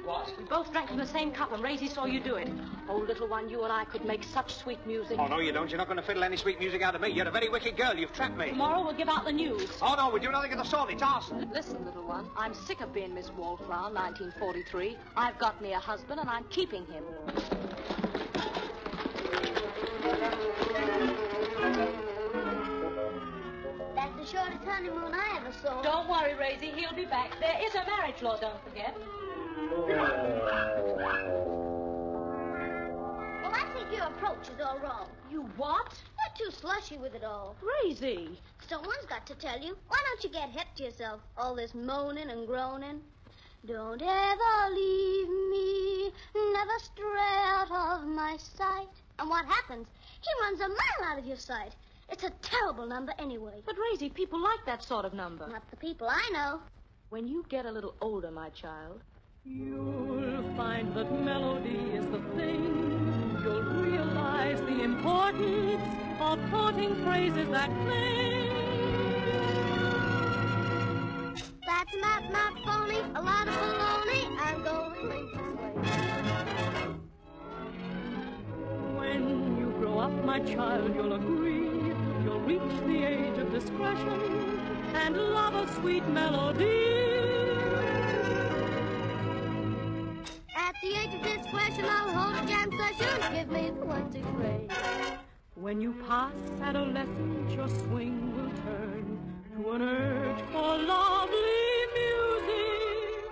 What? We both drank from the same cup and Raisy saw you do it. Oh, little one, you and I could make such sweet music. Oh, no, you don't. You're not going to fiddle any sweet music out of me. You're a very wicked girl. You've trapped me. Tomorrow we'll give out the news. Oh, no, we'll do nothing of the sort. It's arson. Listen, little one, I'm sick of being Miss Wallflower, 1943. I've got me a husband and I'm keeping him. That's the shortest honeymoon I ever saw. Don't worry, Raisy. He'll be back. There is a marriage law, don't forget. Well, I think your approach is all wrong. You what? You're too slushy with it all. Raisy. Someone's got to tell you. Why don't you get hip to yourself? All this moaning and groaning. Don't ever leave me, never stray out of my sight. And what happens? He runs a mile out of your sight. It's a terrible number anyway. But, Raisy, people like that sort of number. Not the people I know. When you get a little older, my child, you'll find that melody is the thing. You'll realize the importance of quoting phrases that cling. That's not phony, a lot of baloney. I'm going this way. When you grow up, my child, you'll agree. You'll reach the age of discretion and love a sweet melody. At the age of discretion, I'll hold a jam session. Give me the 1, 2, 3. When you pass adolescence, your swing will turn to an urge for lovely music.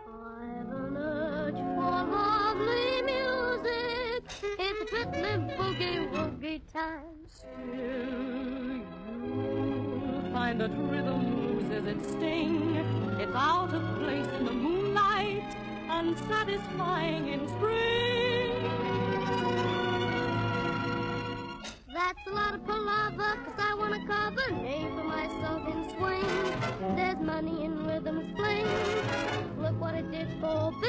I've an urge for lovely music. It's a fiddling boogie-woogie time. Still, you'll find that rhythm loses its sting. It's out of place in the moonlight, unsatisfying in spring. That's a lot of palaver, 'cause I want to carve a name for myself in swing. There's money in rhythm's fling. Look what it did for me.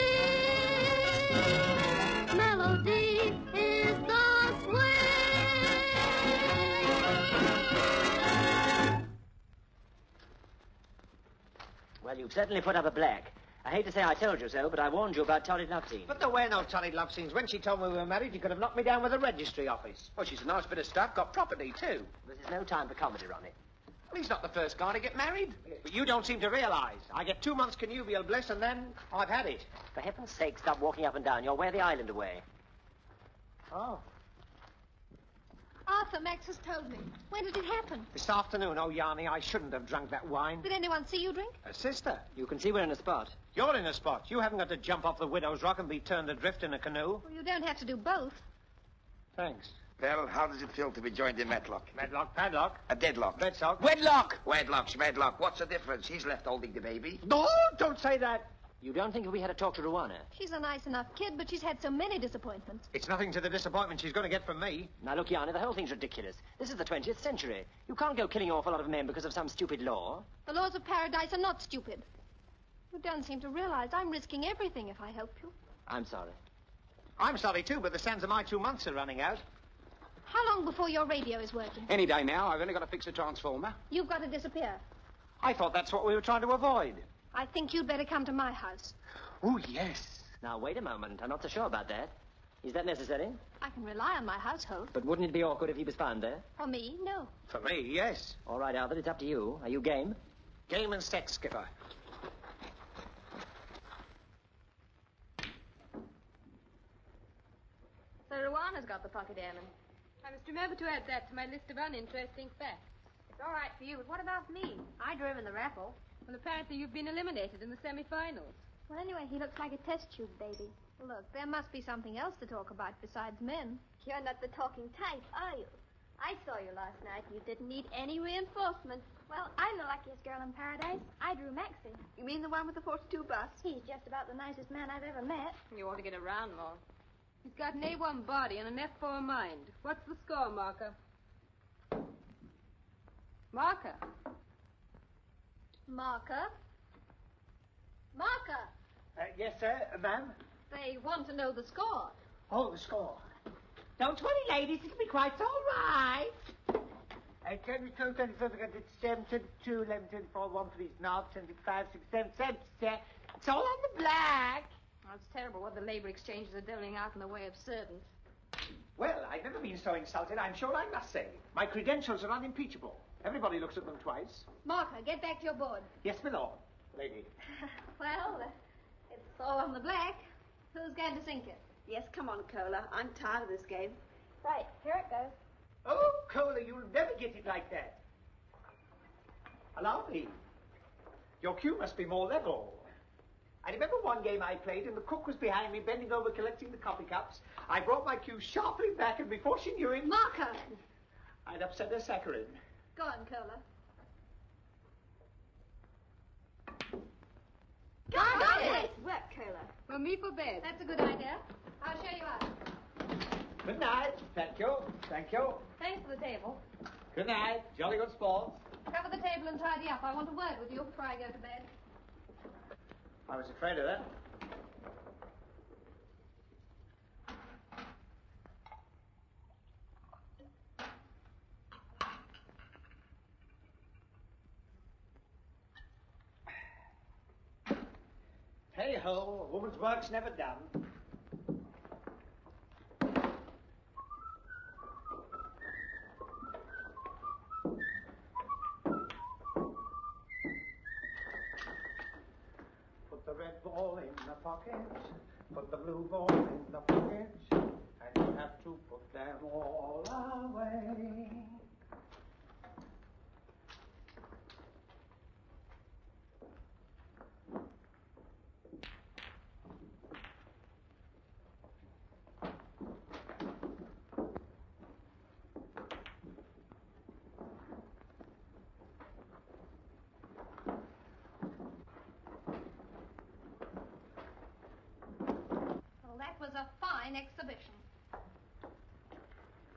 Melody is the swing. Well, you've certainly put up a black. I hate to say I told you so, but I warned you about torrid love scenes. But there were no torrid love scenes. When she told me we were married, you could have knocked me down with a registry office. Oh, she's a nice bit of stuff. Got property, too. This is no time for comedy, Ronnie. Well, he's not the first guy to get married. But you don't seem to realise. I get 2 months connubial bliss, and then I've had it. For heaven's sake, stop walking up and down. You'll wear the island away. Oh. Arthur, Max has told me. When did it happen? This afternoon. Oh, Yanni, I shouldn't have drunk that wine. Did anyone see you drink? A sister. You can see we're in a spot. You're in a spot. You haven't got to jump off the Widow's Rock and be turned adrift in a canoe. Well, you don't have to do both. Thanks. Well, how does it feel to be joined in Matlock? Medlock, padlock. A deadlock. Bedsock. Wedlock! Wedlock, schmedlock. What's the difference? He's left holding the baby. No, don't say that. You don't think we had to talk to Ruana? She's a nice enough kid, but she's had so many disappointments. It's nothing to the disappointment she's going to get from me. Now, look, Yanni, the whole thing's ridiculous. This is the 20th century. You can't go killing an awful lot of men because of some stupid law. The laws of paradise are not stupid. You don't seem to realize I'm risking everything if I help you. I'm sorry. I'm sorry, too, but the sands of my 2 months are running out. How long before your radio is working? Any day now. I've only got to fix a transformer. You've got to disappear. I thought that's what we were trying to avoid. I think you'd better come to my house. Oh, yes. Now, wait a moment. I'm not so sure about that. Is that necessary? I can rely on my household. But wouldn't it be awkward if he was found there? For me, no. For me, yes. All right, Albert, it's up to you. Are you game? Game and sex, Skipper. So Ruana's got the pocket airman. I must remember to add that to my list of uninteresting facts. It's all right for you, but what about me? I drove in the raffle. Well, apparently you've been eliminated in the semi-finals. Well, anyway, he looks like a test tube baby. Look, there must be something else to talk about besides men. You're not the talking type, are you? I saw you last night. You didn't need any reinforcements. Well, I'm the luckiest girl in paradise. I drew Maxie. You mean the one with the 42 bust? He's just about the nicest man I've ever met. You ought to get around more. He's got an A1 body and an F4 mind. What's the score, Marker? Marker. Marker? Marker! Yes, sir, ma'am? They want to know the score. Oh, the score. Don't worry, ladies. It'll be quite all right. 22, 24, 27, 22, 11, 24, 1, 3, 9, 25, 6, 7, 7, 7. It's all on the black. Oh, it's terrible what the labor exchanges are doling out in the way of servants. Well, I've never been so insulted, I'm sure I must say. My credentials are unimpeachable. Everybody looks at them twice. Marker, get back to your board. Yes, my lord. Lady. Well, it's all on the black. Who's going to sink it? Yes, come on, Cola. I'm tired of this game. Right, here it goes. Oh, Cola, you'll never get it like that. Allow me. Your cue must be more level. I remember one game I played, and the cook was behind me, bending over, collecting the coffee cups. I brought my cue sharply back, and before she knew it... Marker! I'd upset her saccharin. Go on, Cola. Got it! Work, Cola. Well, me for bed. That's a good idea. I'll show you out. Good night. Thank you. Thank you. Thanks for the table. Good night. Jolly good sports. Cover the table and tidy up. I want a word with you before I go to bed. I was afraid of that. Hey-ho, a woman's work's never done. Put the red ball in the pocket, put the blue ball in the pocket, and you have to put them all away. That was a fine exhibition.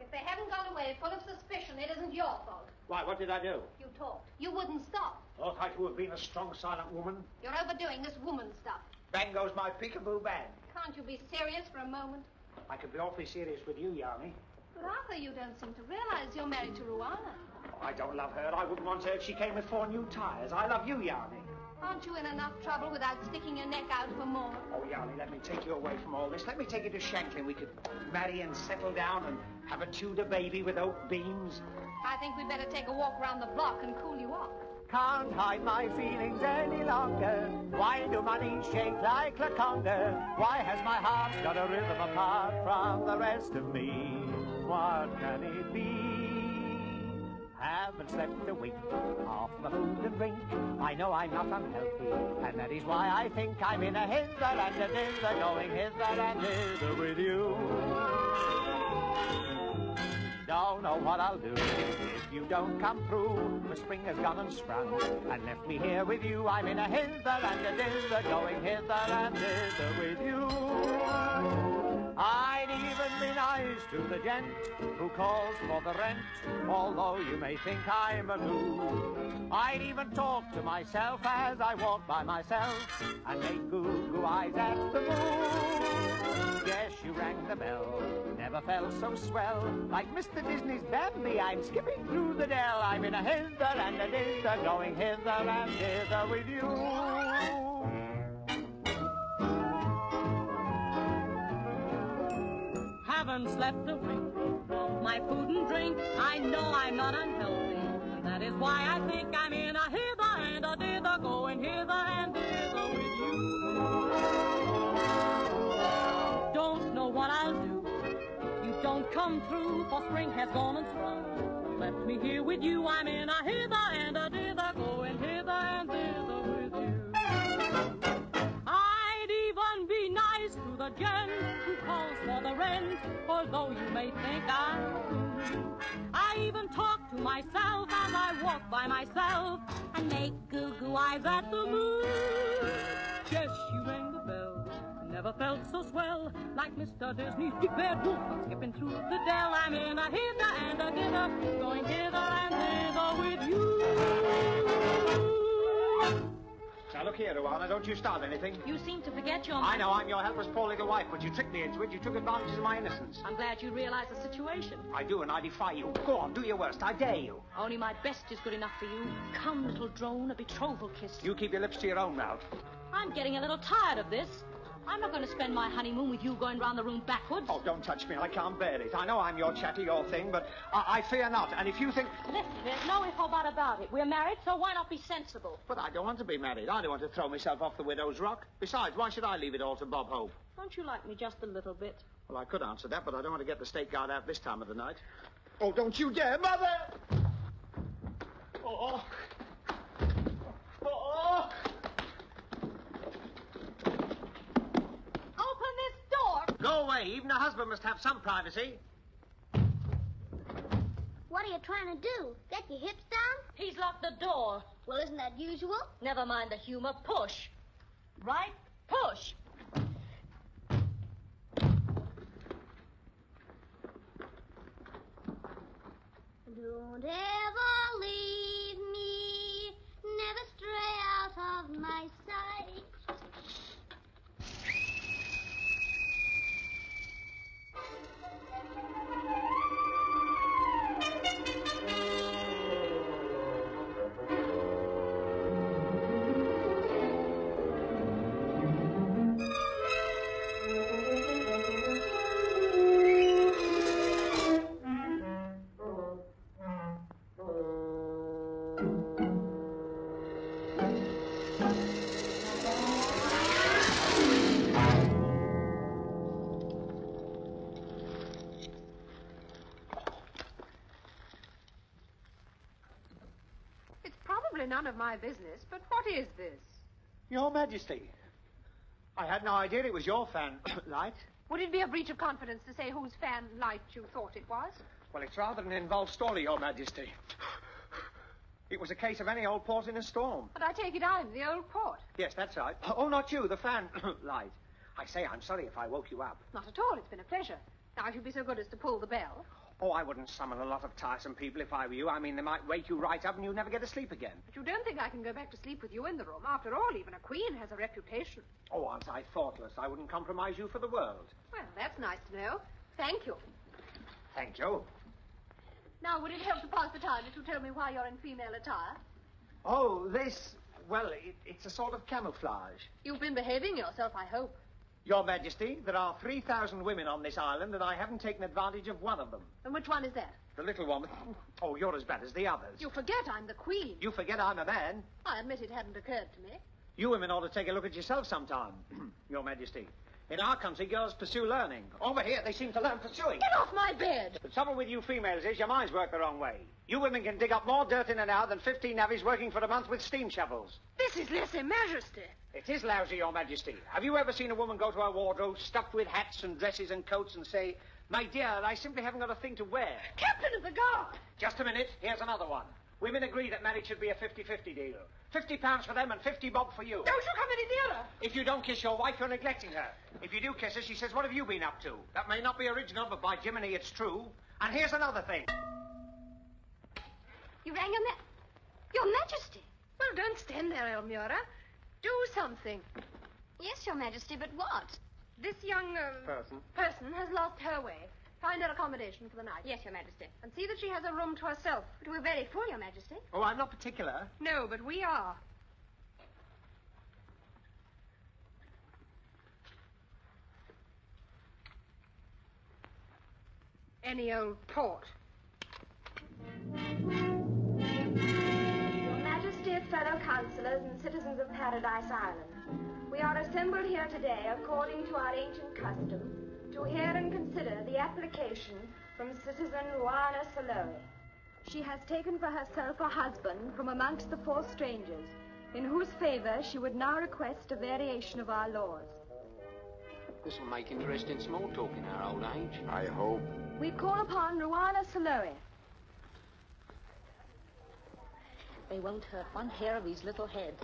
If they haven't gone away full of suspicion, it isn't your fault. Why, what did I do? You talked. You wouldn't stop. Ought I to have been a strong, silent woman? You're overdoing this woman stuff. Bang goes my peekaboo bang. Can't you be serious for a moment? I could be awfully serious with you, Yarny. But Arthur, you don't seem to realize you're married to Ruana. Oh, I don't love her. I wouldn't want her if she came with 4 new tires. I love you, Yarny. Aren't you in enough trouble without sticking your neck out for more? Oh, Yarly, let me take you away from all this. Let me take you to Shanklin. We could marry and settle down and have a Tudor baby with oak beams. I think we'd better take a walk around the block and cool you off. Can't hide my feelings any longer. Why do my knees shake like a conga? Why has my heart got a rhythm apart from the rest of me? What can it be? Haven't slept a wink, off my food and drink. I know I'm not unhealthy, and that is why I think I'm in a hither and a dither, going hither and thither with you. Don't know what I'll do if you don't come through. The spring has gone and sprung and left me here with you. I'm in a hither and a dither, going hither and thither with you. I'd even be nice to the gent who calls for the rent, although you may think I'm a fool. I'd even talk to myself as I walk by myself and make goo-goo eyes at the moon. Yes, you rang the bell, never felt so swell. Like Mr. Disney's Bambi, I'm skipping through the dell. I'm in a hither and a dither, going hither and thither with you. Haven't slept a wink, off my food and drink. I know I'm not unhealthy, and that is why I think I'm in a hither and a dither, going hither and thither with you. Don't know what I'll do if you don't come through, for spring has gone and sprung, left me here with you. I'm in a hither and a dither, going hither and thither with you. I'd even be nice to the gent who calls for the rent, although you may think I'm a fool. I even talk to myself as I walk by myself and make goo-goo eyes at the moon. Yes, you rang the bell, never felt so swell. Like Mr. Disney's big-bad wolf, I'm skipping through the dell. I'm in a hither and a dither, going hither and thither with you. Now, look here, Ruana, don't you start anything. You seem to forget your... I know, I'm your helpless poor little wife, but you tricked me into it. You took advantage of my innocence. I'm glad you realize the situation. I do, and I defy you. Go on, do your worst. I dare you. Only my best is good enough for you. Come, little drone, a betrothal kiss. You keep your lips to your own mouth. I'm getting a little tired of this. I'm not going to spend my honeymoon with you going round the room backwards. Oh, don't touch me. I can't bear it. I know I'm your chatty, your thing, but I fear not. And if you think... Listen, there's no if or but about it. We're married, so why not be sensible? But I don't want to be married. I don't want to throw myself off the widow's rock. Besides, why should I leave it all to Bob Hope? Don't you like me just a little bit? Well, I could answer that, but I don't want to get the state guard out this time of the night. Oh, don't you dare, Mother! Oh. Oh. Open this door! Go away. Even a husband must have some privacy. What are you trying to do? Get your hips down? He's locked the door. Well, isn't that usual? Never mind the humor. Push. Right? Push. Don't ever leave me, never stray out of my sight. None of my business, but what is this? Your Majesty. I had no idea it was your fan light. Would it be a breach of confidence to say whose fan light you thought it was? Well, it's rather an involved story, Your Majesty. It was a case of any old port in a storm. But I take it I'm the old port. Yes, that's right. Oh, not you, the fan light. I say, I'm sorry if I woke you up. Not at all. It's been a pleasure. Now, if you'd be so good as to pull the bell. Oh, I wouldn't summon a lot of tiresome people if I were you. I mean, they might wake you right up and you'd never get to sleep again. But you don't think I can go back to sleep with you in the room? After all, even a queen has a reputation. Oh, aren't I thoughtless? I wouldn't compromise you for the world. Well, that's nice to know. Thank you. Thank you. Now, would it help to pass the time if you tell me why you're in female attire? Oh, this... Well, it's a sort of camouflage. You've been behaving yourself, I hope. Your Majesty, there are 3,000 women on this island, and I haven't taken advantage of one of them. And which one is that? The little one. Oh, you're as bad as the others. You forget I'm the Queen. You forget I'm a man. I admit it hadn't occurred to me. You women ought to take a look at yourself sometime, Your Majesty. In our country, girls pursue learning. Over here, they seem to learn pursuing. Get off my bed! The trouble with you females is your minds work the wrong way. You women can dig up more dirt in an hour than 15 navvies working for a month with steam shovels. This is lese-majesty. It is lousy, Your Majesty. Have you ever seen a woman go to her wardrobe stuffed with hats and dresses and coats and say, "My dear, I simply haven't got a thing to wear"? Captain of the Guard! Just a minute. Here's another one. Women agree that marriage should be a 50-50 deal. £50 for them and 50 bob for you. Don't you come any nearer. If you don't kiss your wife, you're neglecting her. If you do kiss her, she says, "What have you been up to?" That may not be original, but by Jiminy, it's true. And here's another thing. You rang Your Majesty. Well, don't stand there, Elmira. Do something. Yes, Your Majesty, but what? This young, person has lost her way. Find her accommodation for the night. Yes, Your Majesty. And see that she has a room to herself. But we're very full, Your Majesty. Oh, I'm not particular. No, but we are. Any old port. Your Majesty, fellow councillors and citizens of Paradise Island, we are assembled here today according to our ancient custom to hear and consider the application from citizen Ruana Saloe. She has taken for herself a husband from amongst the 4 strangers, in whose favor she would now request a variation of our laws. This will make interesting small talk in our old age. I hope. We call upon Ruana Saloe. They won't hurt one hair of his little head.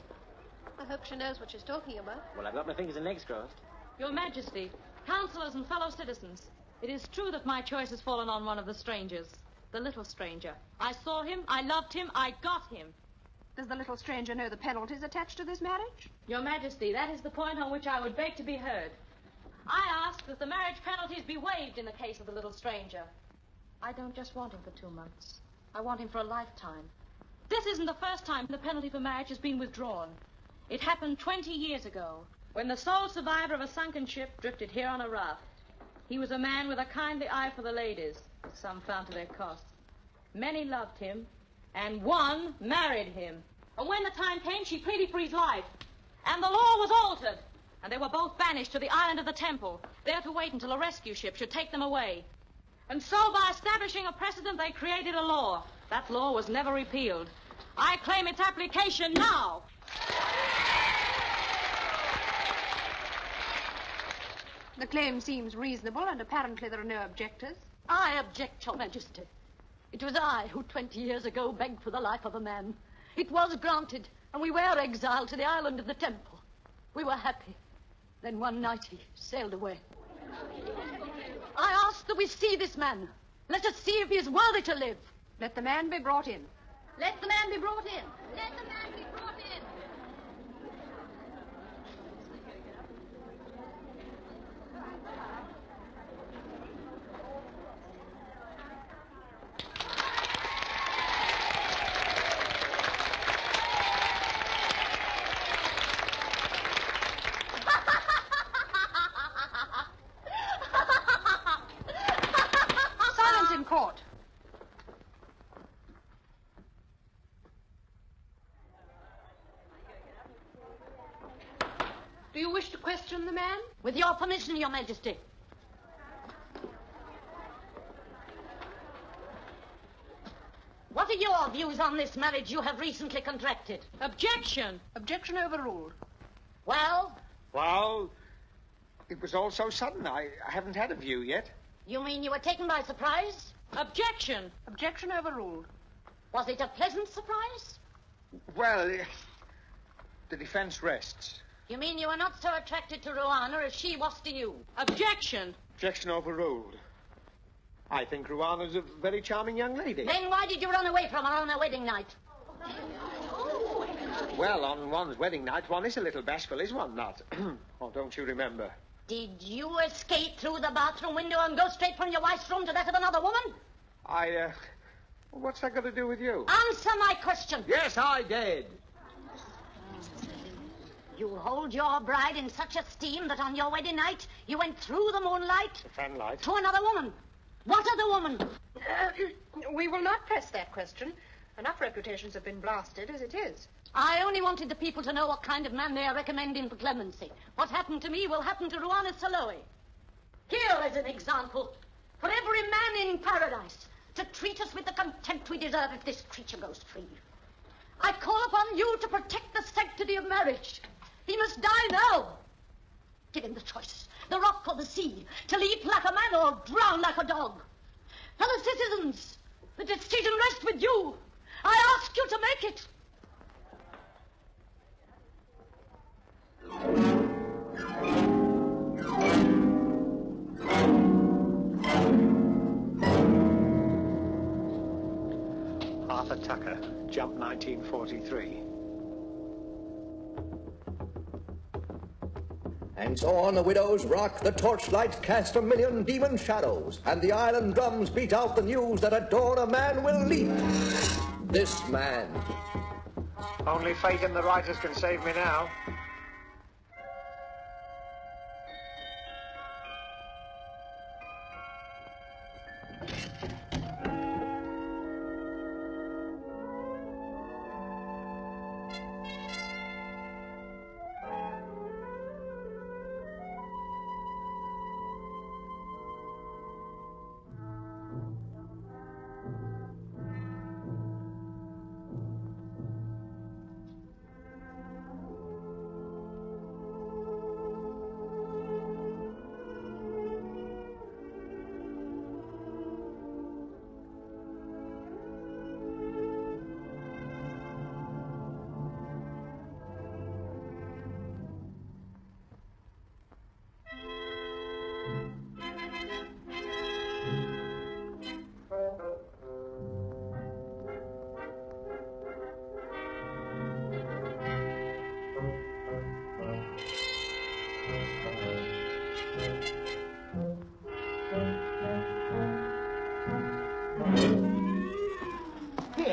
I hope she knows what she's talking about. Well, I've got my fingers and legs crossed. Your Majesty, councillors and fellow citizens, it is true that my choice has fallen on one of the strangers, the little stranger. I saw him, I loved him, I got him. Does the little stranger know the penalties attached to this marriage? Your Majesty, that is the point on which I would beg to be heard. I ask that the marriage penalties be waived in the case of the little stranger. I don't just want him for 2 months. I want him for a lifetime. This isn't the first time the penalty for marriage has been withdrawn. It happened 20 years ago, when the sole survivor of a sunken ship drifted here on a raft. He was a man with a kindly eye for the ladies, some found to their cost. Many loved him, and one married him. And when the time came, she pleaded for his life. And the law was altered, and they were both banished to the island of the Temple, there to wait until a rescue ship should take them away. And so, by establishing a precedent, they created a law. That law was never repealed. I claim its application now. The claim seems reasonable, and apparently there are no objectors. I object, Your Majesty. It was I who 20 years ago begged for the life of a man. It was granted, and we were exiled to the island of the Temple. We were happy. Then one night he sailed away. I ask that we see this man. Let us see if he is worthy to live. Let the man be brought in. Let the man be brought in. Let the man be brought in. Silence in court. Do you wish to question the man? With your permission, Your Majesty. What are your views on this marriage you have recently contracted? Objection! Objection overruled. Well? Well, it was all so sudden. I haven't had a view yet. You mean you were taken by surprise? Objection! Objection overruled. Was it a pleasant surprise? Well, the defense rests. You mean you were not so attracted to Ruana as she was to you? Objection! Objection overruled. I think Ruana's a very charming young lady. Then why did you run away from her on her wedding night? Well, on one's wedding night, one is a little bashful, is one not? Oh, don't you remember? Did you escape through the bathroom window and go straight from your wife's room to that of another woman? What's that got to do with you? Answer my question. Yes, I did. You'll hold your bride in such esteem that on your wedding night you went through the moonlight The fanlight. to another woman. What other woman? We will not press that question. Enough reputations have been blasted as it is. I only wanted the people to know what kind of man they are recommending for clemency. What happened to me will happen to Ruana Saloy. Here is an example for every man in paradise to treat us with the contempt we deserve if this creature goes free. I call upon you to protect the sanctity of marriage. He must die now. Give him the choice, the rock or the sea, to leap like a man or drown like a dog. Fellow citizens, the decision rests with you. I ask you to make it. Arthur Tucker, jump 1943. And so on the widow's rock, the torchlights cast a million demon shadows, and the island drums beat out the news that at dawn a man will leap. This man. Only fate and the writers can save me now.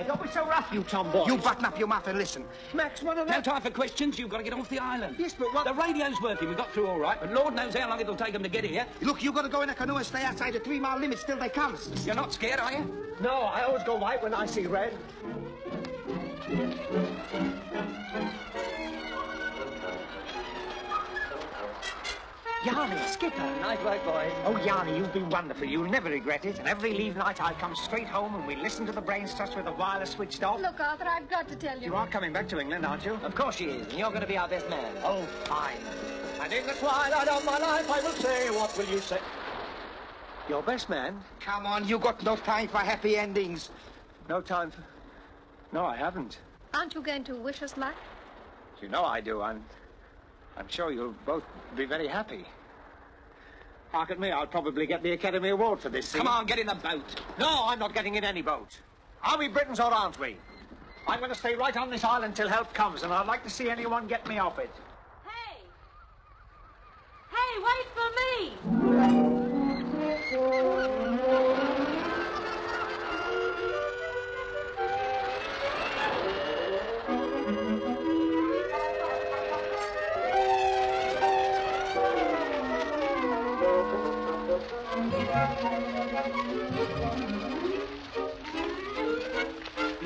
Don't be so rough, you tomboy. You button up your mouth and listen. Max, what on No time for questions. You've got to get off the island. Yes, but what... The radio's working. We got through all right, but Lord knows how long it'll take them to get here. Look, you've got to go in a canoe and stay outside the 3-mile limit till they comes. You're not scared, are you? No, I always go white when I see red. Yanni, skipper. Night work, boys. Oh, Yanni, you've been wonderful. You'll never regret it. And every leave night I come straight home and we listen to the brain stuff with the wireless switched off. Look, Arthur, I've got to tell you. You are coming back to England, aren't you? Of course she is, and you're going to be our best man. Oh, fine. And in the twilight of my life I will say, what will you say? Your best man? Come on, you got no time for happy endings. No time for... No, I haven't. Aren't you going to wish us luck? You know I do. I'm sure you'll both be very happy. Hark at me, I'll probably get the Academy Award for this scene. Come on, get in the boat. No, I'm not getting in any boat. Are we Britons or aren't we? I'm going to stay right on this island till help comes, and I'd like to see anyone get me off it. Hey! Hey, wait for me!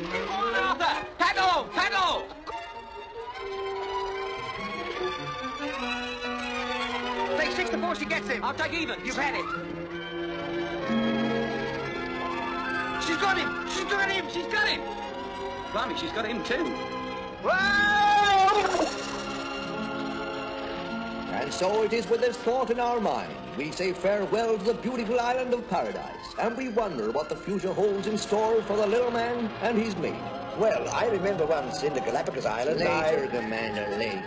Come on, Arthur! Paddle! Paddle! Take 6 before she gets him. I'll take even. You've had it. She's got him! She's got him! She's got him! Blimey, she's got him too. Whoa! And so it is with this thought in our mind, we say farewell to the beautiful island of paradise, and we wonder what the future holds in store for the little man and his mate. Well, I remember once in the Galapagos Islands. Later, Commander, later.